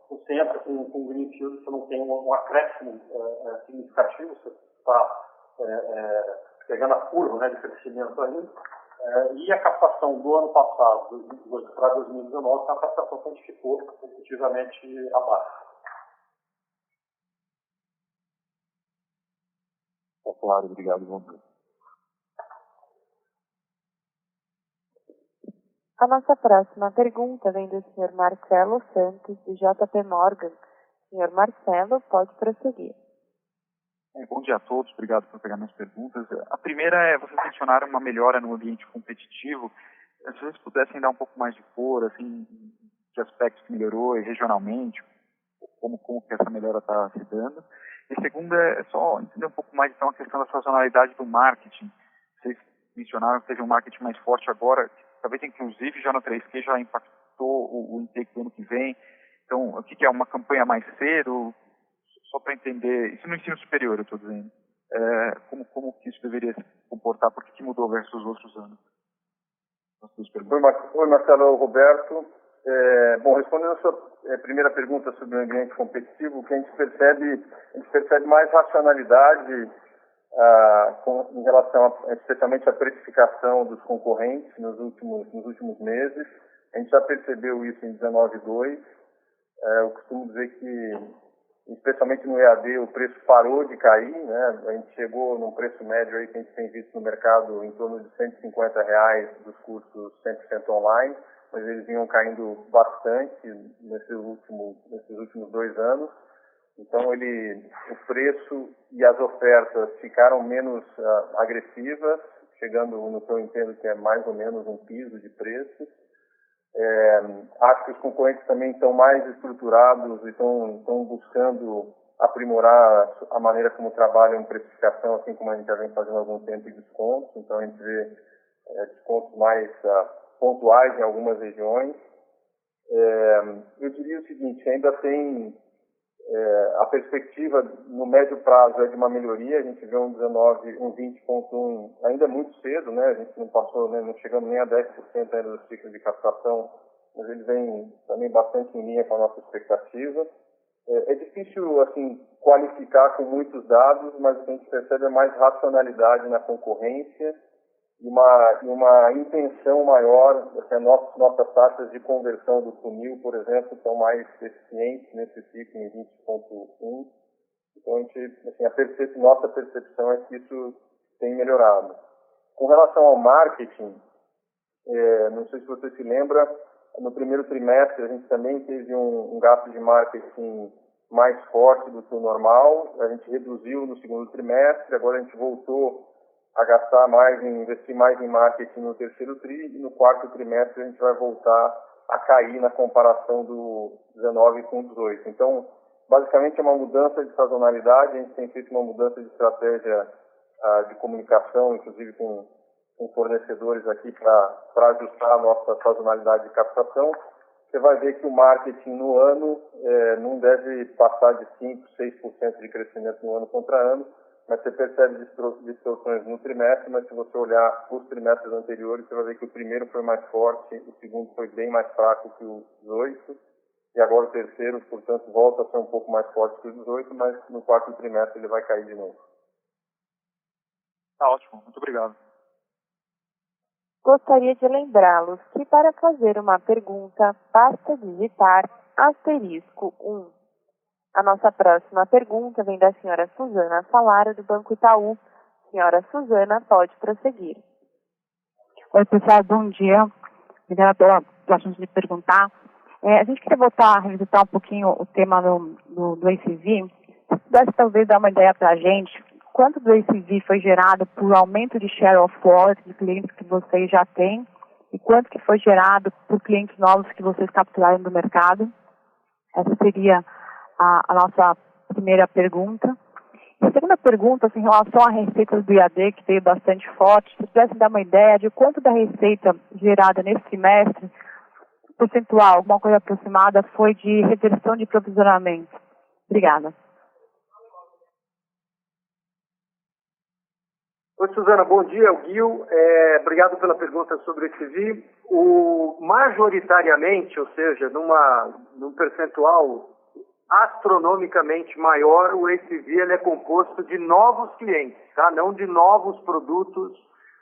você entra com o Greenfield, você não tem um acréscimo significativo, você está pegando a curva, né, de crescimento ainda. E a captação do ano passado, 2018 para 2019, é uma captação que a gente ficou efetivamente abaixo. Tá claro, obrigado, bom dia. A nossa próxima pergunta vem do senhor Marcelo Santos, do JP Morgan. Senhor Marcelo, pode prosseguir. Bom dia a todos, obrigado por pegar minhas perguntas. A primeira é, vocês mencionaram uma melhora no ambiente competitivo. Se vocês pudessem dar um pouco mais de cor, assim, de aspectos que melhorou e regionalmente, como que essa melhora está se dando. E a segunda é só entender um pouco mais, então, a questão da sazonalidade do marketing. Vocês mencionaram que teve um marketing mais forte agora, talvez inclusive já no 3Q já impactou o intake do ano que vem. Então, o que é uma campanha mais cedo? Só para entender, isso no ensino superior eu estou dizendo, como que isso deveria se comportar, por que mudou versus os outros anos? Oi, Marcelo, Roberto. Bom, respondendo a sua primeira pergunta sobre o ambiente competitivo, o que a gente percebe mais racionalidade em relação especialmente à precificação dos concorrentes nos últimos meses. A gente já percebeu isso em 19.2. Eu costumo dizer que, especialmente no EAD, o preço parou de cair, né? A gente chegou num preço médio aí que a gente tem visto no mercado em torno de R$150 dos cursos 100% online, mas eles vinham caindo bastante nesses últimos 2 anos. Então, o preço e as ofertas ficaram menos agressivas, chegando no que eu entendo que é mais ou menos um piso de preços. Acho que os concorrentes também estão mais estruturados e estão buscando aprimorar a maneira como trabalham em precificação, assim como a gente já vem fazendo há algum tempo, em descontos. Então, a gente vê descontos mais pontuais em algumas regiões. Eu diria o seguinte, ainda tem a perspectiva no médio prazo é de uma melhoria. A gente vê um 20.1, ainda é muito cedo, né? A gente não passou, né, não chegamos nem a 10% ainda do ciclo de captação, mas ele vem também bastante em linha com a nossa expectativa. É difícil, assim, qualificar com muitos dados, mas o que a gente percebe é mais racionalidade na concorrência e uma intenção maior, assim, nossas taxas de conversão do funil, por exemplo, estão mais eficientes nesse ciclo em 20.1. Então, nossa percepção é que isso tem melhorado. Com relação ao marketing, não sei se você se lembra, no primeiro trimestre a gente também teve um gasto de marketing mais forte do que o normal. A gente reduziu no segundo trimestre, agora a gente voltou a gastar mais, investir mais em marketing no terceiro tri, e no quarto trimestre a gente vai voltar a cair na comparação do 19 com 18. Então, basicamente é uma mudança de sazonalidade, a gente tem feito uma mudança de estratégia de comunicação, inclusive com fornecedores aqui para ajustar a nossa sazonalidade de captação. Você vai ver que o marketing no ano não deve passar de 5%, 6% de crescimento no ano contra ano, mas você percebe distorções no trimestre, mas se você olhar os trimestres anteriores, você vai ver que o primeiro foi mais forte, o segundo foi bem mais fraco que o 18, e agora o terceiro, portanto, volta a ser um pouco mais forte que o 18, mas no quarto trimestre ele vai cair de novo. Tá ótimo, muito obrigado. Gostaria de lembrá-los que para fazer uma pergunta, basta digitar *1. A nossa próxima pergunta vem da senhora Suzana Salaro, do Banco Itaú. Senhora Suzana, pode prosseguir. Oi, pessoal, bom dia. Obrigada pela chance de perguntar. A gente queria voltar a revisitar um pouquinho o tema do ACV. Se pudesse talvez dar uma ideia para a gente, quanto do ACV foi gerado por aumento de share of wallet de clientes que vocês já têm e quanto que foi gerado por clientes novos que vocês capturaram do mercado? Essa seria a nossa primeira pergunta. E a segunda pergunta, assim, em relação a receitas do IAD, que veio bastante forte, se pudesse dar uma ideia de quanto da receita gerada nesse trimestre, percentual, alguma coisa aproximada, foi de reversão de provisionamento. Obrigada. Oi, Suzana, bom dia, é o Gil. Obrigado pela pergunta sobre o ACV. Majoritariamente, ou seja, num percentual astronomicamente maior, o ACV ele é composto de novos clientes, tá? Não de novos produtos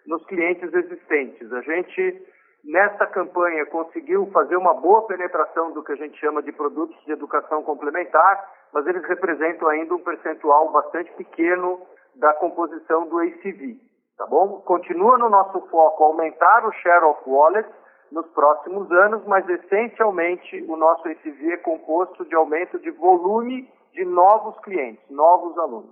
nos clientes existentes. A gente, nessa campanha, conseguiu fazer uma boa penetração do que a gente chama de produtos de educação complementar, mas eles representam ainda um percentual bastante pequeno da composição do ACV, tá bom? Continua no nosso foco aumentar o share of wallet nos próximos anos, mas essencialmente o nosso ACV é composto de aumento de volume de novos clientes, novos alunos.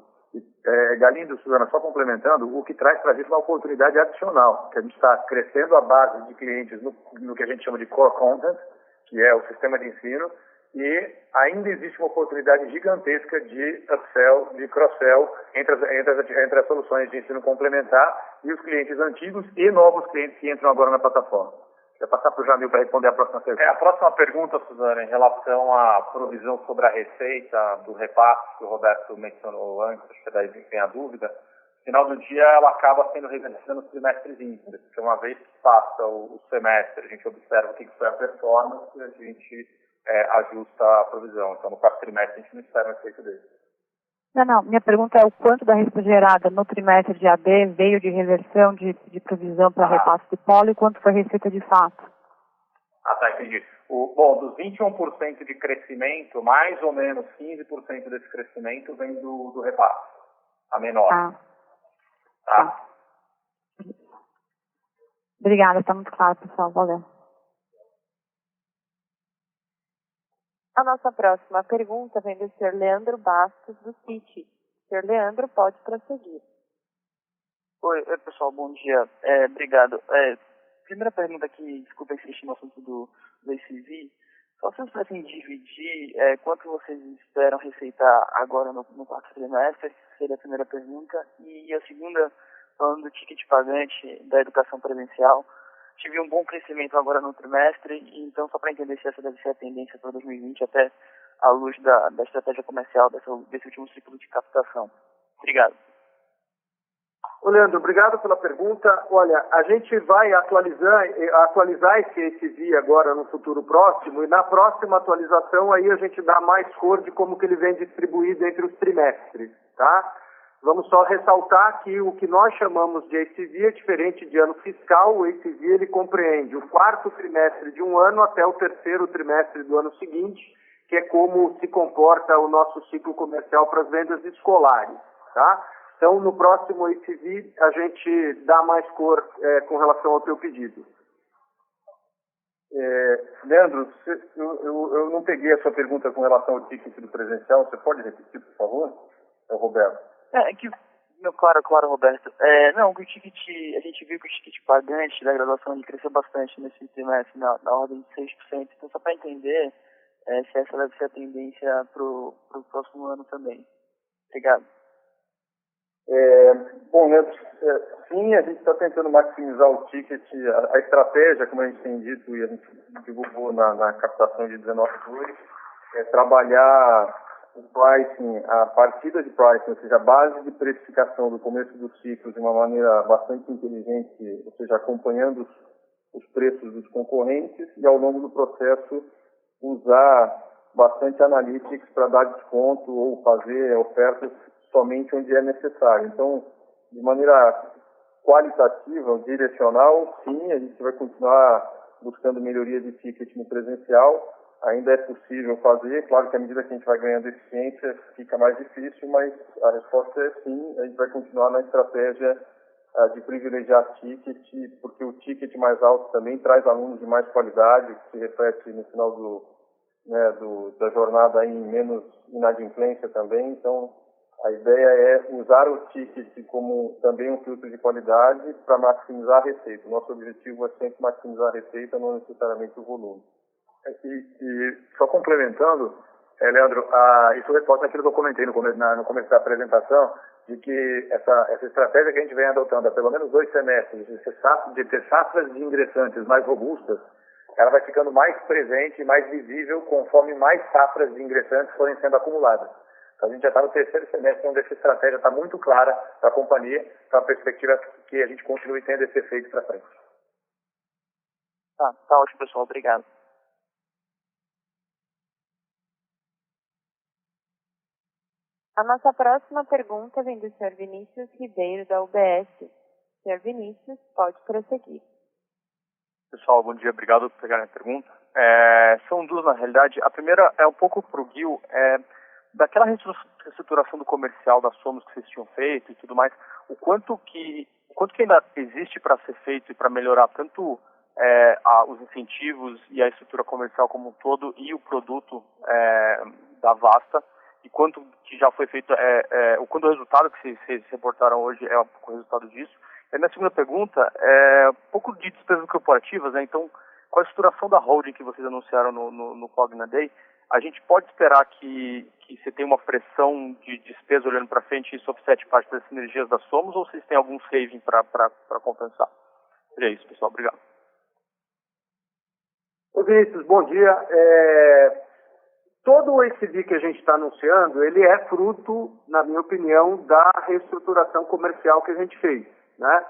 Galindo, Suzana, só complementando, o que traz para a gente uma oportunidade adicional, que a gente está crescendo a base de clientes no que a gente chama de core content, que é o sistema de ensino, e ainda existe uma oportunidade gigantesca de upsell, de cross-sell entre as soluções de ensino complementar e os clientes antigos e novos clientes que entram agora na plataforma. Vou passar para o Jamil para responder a próxima pergunta. A próxima pergunta, Suzana, em relação à provisão sobre a receita do repasse que o Roberto mencionou antes, acho que daí vem a dúvida. No final do dia, ela acaba sendo revertida nos trimestres ímpares, porque uma vez que passa o semestre, a gente observa o que foi a performance e a gente ajusta a provisão. Então, no quarto trimestre, a gente não espera um efeito dele. Não. Minha pergunta é o quanto da receita gerada no trimestre de AD veio de reversão de provisão para repasse de polo e quanto foi receita de fato? Tá, entendi. Dos 21% de crescimento, mais ou menos 15% desse crescimento vem do repasse, a menor. Tá. Obrigada, está muito claro, pessoal. Valeu. A nossa próxima pergunta vem do Sr. Leandro Bastos, do Citi. Sr. Leandro, pode prosseguir. Oi, pessoal, bom dia. Obrigado. Primeira pergunta aqui, desculpa insistir no assunto do ACV. Só se vocês pudessem dividir quanto vocês esperam receitar agora no quarto trimestre, seria a primeira pergunta. E a segunda, falando do ticket pagante da educação presencial, tive um bom crescimento agora no trimestre, então só para entender se essa deve ser a tendência para 2020, até à luz da estratégia comercial desse último ciclo de captação. Obrigado. Ô, Leandro, obrigado pela pergunta. Olha, a gente vai atualizar esse ACV agora no futuro próximo, e na próxima atualização aí a gente dá mais cor de como que ele vem distribuído entre os trimestres, tá? Vamos só ressaltar que o que nós chamamos de ACV é diferente de ano fiscal. O ACV ele compreende o quarto trimestre de um ano até o terceiro trimestre do ano seguinte, que é como se comporta o nosso ciclo comercial para as vendas escolares, tá? Então, no próximo ACV, a gente dá mais cor com relação ao teu pedido. Leandro, eu não peguei a sua pergunta com relação ao ticket do presencial. Você pode repetir, por favor? É o Roberto. Claro, Roberto. Não, o ticket, a gente viu que o ticket pagante da graduação ele cresceu bastante nesse trimestre, na ordem de 6%. Então, só para entender se essa deve ser a tendência para o próximo ano também. Obrigado. Bom, Leandro, sim, a gente está tentando maximizar o ticket. A estratégia, como a gente tem dito e a gente divulgou na captação de 19 flores, é trabalhar o pricing, a partida de pricing, ou seja, a base de precificação do começo do ciclo de uma maneira bastante inteligente, ou seja, acompanhando os preços dos concorrentes e ao longo do processo usar bastante analytics para dar desconto ou fazer ofertas somente onde é necessário. Então, de maneira qualitativa, direcional, sim, a gente vai continuar buscando melhoria de ticket no presencial. Ainda é possível fazer, claro que à medida que a gente vai ganhando eficiência fica mais difícil, mas a resposta é sim, a gente vai continuar na estratégia de privilegiar ticket, porque o ticket mais alto também traz alunos de mais qualidade, que se reflete no final da jornada em menos inadimplência também. Então, a ideia é usar o ticket como também um filtro de qualidade para maximizar a receita. O nosso objetivo é sempre maximizar a receita, não necessariamente o volume. E só complementando, Leandro, isso responde àquilo que eu comentei no começo da apresentação, de que essa estratégia que a gente vem adotando há pelo menos 2 semestres, de ter safras de ingressantes mais robustas, ela vai ficando mais presente e mais visível conforme mais safras de ingressantes forem sendo acumuladas. Então, a gente já está no terceiro semestre, onde essa estratégia está muito clara para a companhia, para a perspectiva que a gente continue tendo esse efeito para frente. Tá ótimo, pessoal. Obrigado. A nossa próxima pergunta vem do Sr. Vinícius Ribeiro, da UBS. Sr. Vinícius, pode prosseguir. Pessoal, bom dia. Obrigado por pegar a pergunta. São duas, na realidade. A primeira é um pouco para o Gil. Daquela reestruturação do comercial das Somos que vocês tinham feito e tudo mais, o quanto que ainda existe para ser feito e para melhorar tanto os incentivos e a estrutura comercial como um todo e o produto da Vasta, e quanto que já foi feito, quanto o resultado que vocês reportaram hoje é um pouco o resultado disso. E a minha segunda pergunta é um pouco de despesas corporativas, né? Então, com a estruturação da holding que vocês anunciaram no Cogna Day, a gente pode esperar que você tenha uma pressão de despesa olhando para frente e isso offset parte das sinergias da Somos, ou vocês têm algum saving para compensar? É isso, pessoal. Obrigado. Ô Vinícius, bom dia. Todo o ACV que a gente está anunciando, ele é fruto, na minha opinião, da reestruturação comercial que a gente fez, né?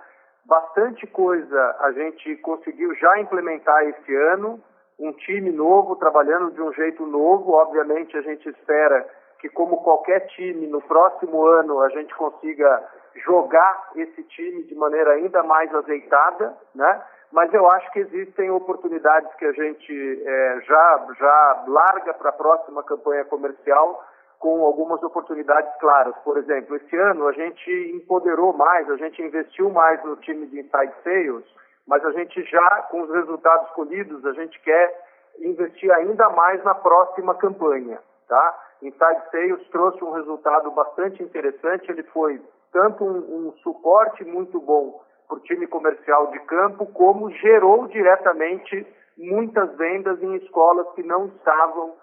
Bastante coisa a gente conseguiu já implementar esse ano, um time novo, trabalhando de um jeito novo. Obviamente, a gente espera que, como qualquer time, no próximo ano a gente consiga jogar esse time de maneira ainda mais azeitada, né? Mas eu acho que existem oportunidades que a gente já larga para a próxima campanha comercial com algumas oportunidades claras. Por exemplo, esse ano a gente empoderou mais, a gente investiu mais no time de Inside Sales, mas a gente já, com os resultados colhidos, a gente quer investir ainda mais na próxima campanha, tá? Inside Sales trouxe um resultado bastante interessante, ele foi tanto um suporte muito bom para o time comercial de campo, como gerou diretamente muitas vendas em escolas que não estavam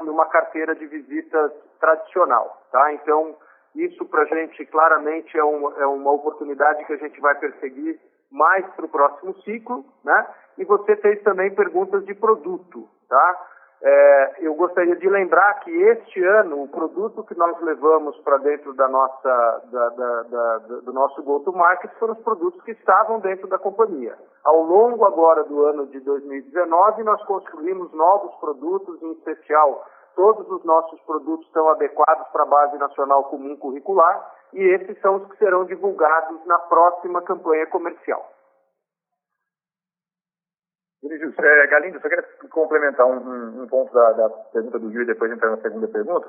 numa carteira de visitas tradicional, tá? Então, isso para a gente claramente é uma oportunidade que a gente vai perseguir mais para o próximo ciclo, né? E você fez também perguntas de produto, tá? Eu gostaria de lembrar que este ano o produto que nós levamos para dentro do nosso go-to-market foram os produtos que estavam dentro da companhia. Ao longo agora do ano de 2019, nós construímos novos produtos, em especial todos os nossos produtos estão adequados para a Base Nacional Comum Curricular e esses são os que serão divulgados na próxima campanha comercial. Vinícius, Galindo, só queria complementar um ponto da pergunta do Gil e depois entrar na segunda pergunta.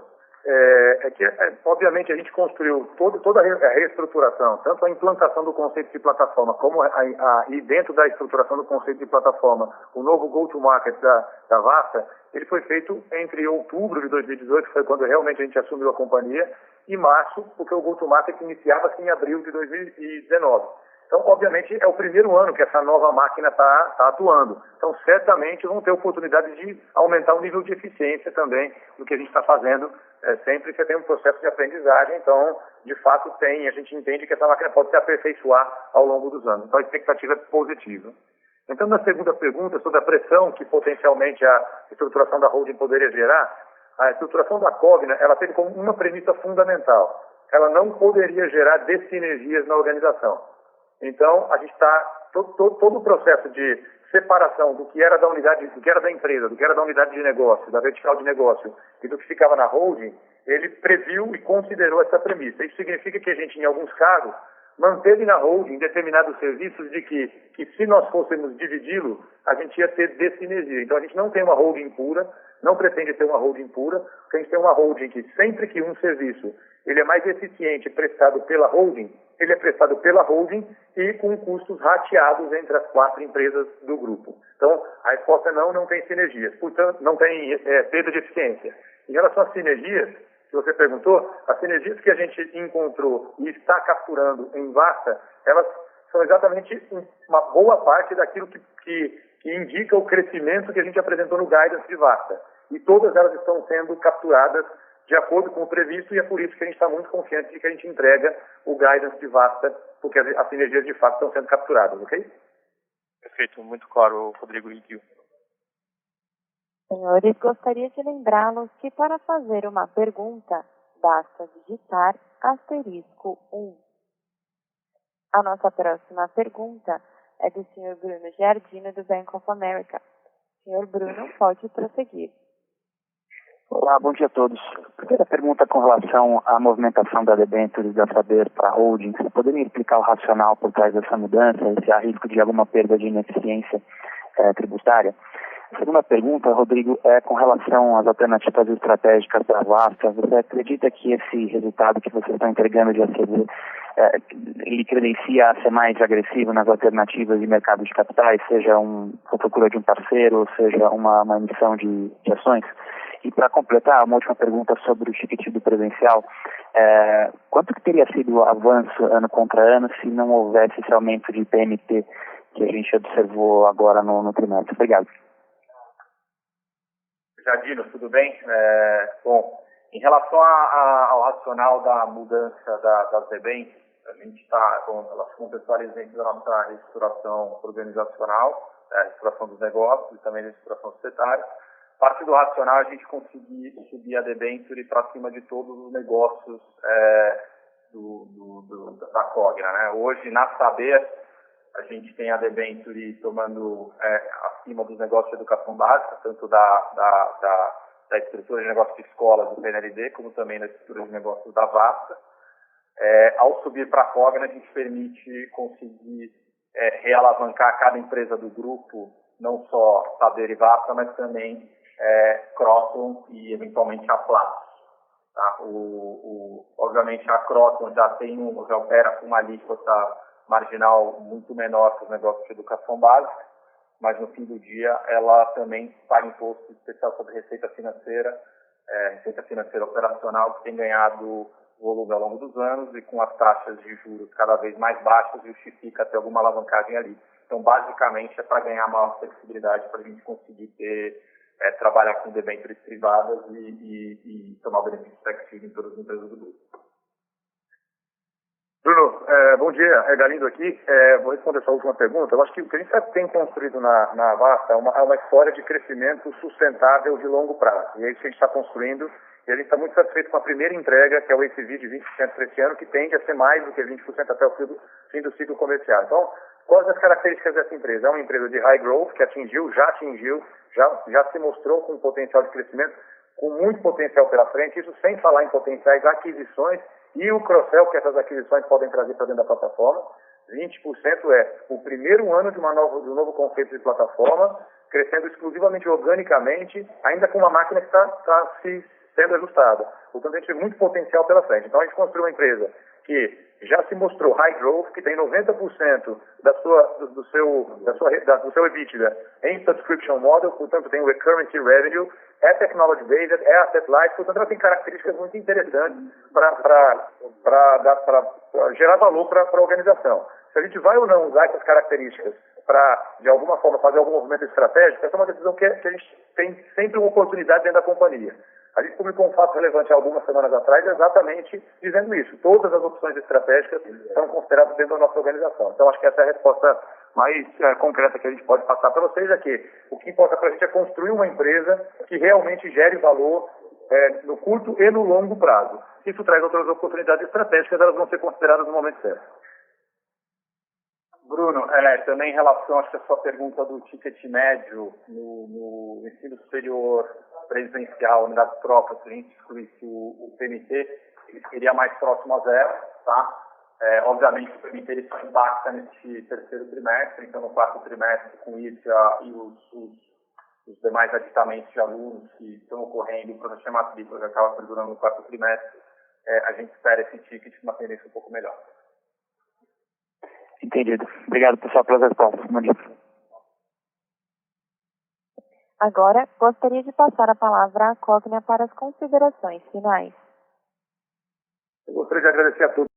Obviamente, a gente construiu toda a reestruturação, tanto a implantação do conceito de plataforma, como e dentro da estruturação do conceito de plataforma, o novo go-to-market da Vasta, ele foi feito entre outubro de 2018, que foi quando realmente a gente assumiu a companhia, e março, porque o go-to-market iniciava-se em abril de 2019. Então, obviamente, é o primeiro ano que essa nova máquina está atuando. Então, certamente vão ter oportunidade de aumentar o nível de eficiência também do que a gente está fazendo. Sempre você tem um processo de aprendizagem, então, de fato, a gente entende que essa máquina pode se aperfeiçoar ao longo dos anos. Então, a expectativa é positiva. Então, na segunda pergunta, sobre a pressão que potencialmente a estruturação da holding poderia gerar, a estruturação da Cogna, ela teve como uma premissa fundamental. Ela não poderia gerar dessinergias na organização. Então, a gente está, todo o processo de separação do que era da unidade, do que era da empresa, do que era da unidade de negócio, da vertical de negócio e do que ficava na holding, ele previu e considerou essa premissa. Isso significa que a gente, em alguns casos, manteve na holding determinados serviços de que se nós fôssemos dividi-lo, a gente ia ter dessinergia. Então, a gente não tem uma holding pura, não pretende ter uma holding pura, porque a gente tem uma holding que sempre que um serviço ele é mais eficiente prestado pela holding, ele é prestado pela holding e com custos rateados entre as 4 empresas do grupo. Então, a resposta é não tem sinergias, portanto, não tem perda de eficiência. Em relação às sinergias, que você perguntou, as sinergias que a gente encontrou e está capturando em Vasta, elas são exatamente uma boa parte daquilo que indica o crescimento que a gente apresentou no guidance de Vasta. E todas elas estão sendo capturadas de acordo com o previsto, e é por isso que a gente está muito confiante de que a gente entrega o guidance de Vasta, porque as sinergias de fato estão sendo capturadas, ok? Perfeito, muito claro, Rodrigo e Gil. Senhores, gostaria de lembrá-los que para fazer uma pergunta, basta digitar *1. A nossa próxima pergunta é do Sr. Bruno Giardino, do Bank of America. Sr. Bruno, pode prosseguir. Olá, bom dia a todos. Primeira pergunta com relação à movimentação da debêntures da Saber para a holding. Você poderia explicar o racional por trás dessa mudança e se há risco de alguma perda de ineficiência tributária? A segunda pergunta, Rodrigo, é com relação às alternativas estratégicas da Vasta. Você acredita que esse resultado que vocês estão entregando de ACV ele credencia a ser mais agressivo nas alternativas de mercado de capitais, seja a procura de um parceiro, seja uma emissão de ações? E para completar, uma última pergunta sobre o ticket do presencial. Quanto que teria sido o avanço ano contra ano se não houvesse esse aumento de PMT que a gente observou agora no trimestre? Obrigado. Jardino, tudo bem? Bom, em relação ao racional da mudança das debêntures, a gente está, elas contextualizam dentro da nossa reestruturação organizacional, a reestruturação dos negócios e também a reestruturação societária. Parte do racional é a gente conseguir subir a debenture para cima de todos os negócios da Cogna, né? Hoje, na Saber, a gente tem a debenture tomando acima dos negócios de educação básica, tanto da estrutura de negócios de escolas do PNLD, como também da estrutura de negócios da Vasta. Ao subir para a Cogna, a gente permite conseguir realavancar cada empresa do grupo, não só Saber e Vasta, mas também Croton e eventualmente a Platos. Tá? Obviamente a Croton já opera com uma alíquota marginal muito menor que os negócios de educação básica, mas no fim do dia ela também paga imposto especial sobre receita financeira operacional, que tem ganhado volume ao longo dos anos e com as taxas de juros cada vez mais baixas justifica ter alguma alavancagem ali. Então, basicamente, é para ganhar maior flexibilidade para a gente conseguir trabalhar com debêntures privadas e tomar benefício taxível em todas as empresas do grupo. Bruno, bom dia, Galindo aqui. Vou responder a sua última pergunta. Eu acho que o que a gente tem construído na Vasta é uma história de crescimento sustentável de longo prazo. E é isso que a gente está construindo. E a gente está muito satisfeito com a primeira entrega, que é o ACV de 20% para esse ano, que tende a ser mais do que 20% até o fim do ciclo comercial. Então, quais as características dessa empresa? É uma empresa de high growth, que já se mostrou com potencial de crescimento, com muito potencial pela frente, isso sem falar em potenciais aquisições e o cross-sell que essas aquisições podem trazer para dentro da plataforma. 20% é o primeiro ano de um novo conceito de plataforma, crescendo exclusivamente organicamente, ainda com uma máquina que está se sendo ajustada. Portanto, a gente tem muito potencial pela frente. Então, a gente construiu uma empresa que já se mostrou high growth, que tem 90% do seu EBITDA em subscription model, portanto, tem recurrent revenue, é technology based, é asset light, portanto, ela tem características muito interessantes para gerar valor para a organização. Se a gente vai ou não usar essas características para, de alguma forma, fazer algum movimento estratégico, essa é uma decisão que a gente tem sempre uma oportunidade dentro da companhia. A gente publicou um fato relevante algumas semanas atrás exatamente dizendo isso. Todas as opções estratégicas são consideradas dentro da nossa organização. Então, acho que essa é a resposta mais concreta que a gente pode passar para vocês, é que o que importa para a gente é construir uma empresa que realmente gere valor no curto e no longo prazo. Se isso traz outras oportunidades estratégicas, elas vão ser consideradas no momento certo. Bruno, também em relação, acho que a sua pergunta do ticket médio no ensino superior presencial, unidades próprias, se a gente excluísse o PMT, ele seria mais próximo a zero, tá? Obviamente o PMT ele só impacta nesse terceiro trimestre, então no quarto trimestre com isso e os demais aditamentos de alunos que estão ocorrendo, o processo de matrícula que acaba perdurando no quarto trimestre, a gente espera esse ticket com uma tendência um pouco melhor. Entendido. Obrigado, pessoal, pelas respostas. Bom dia. Agora, gostaria de passar a palavra à Cogna para as considerações finais. Eu gostaria de agradecer a todos.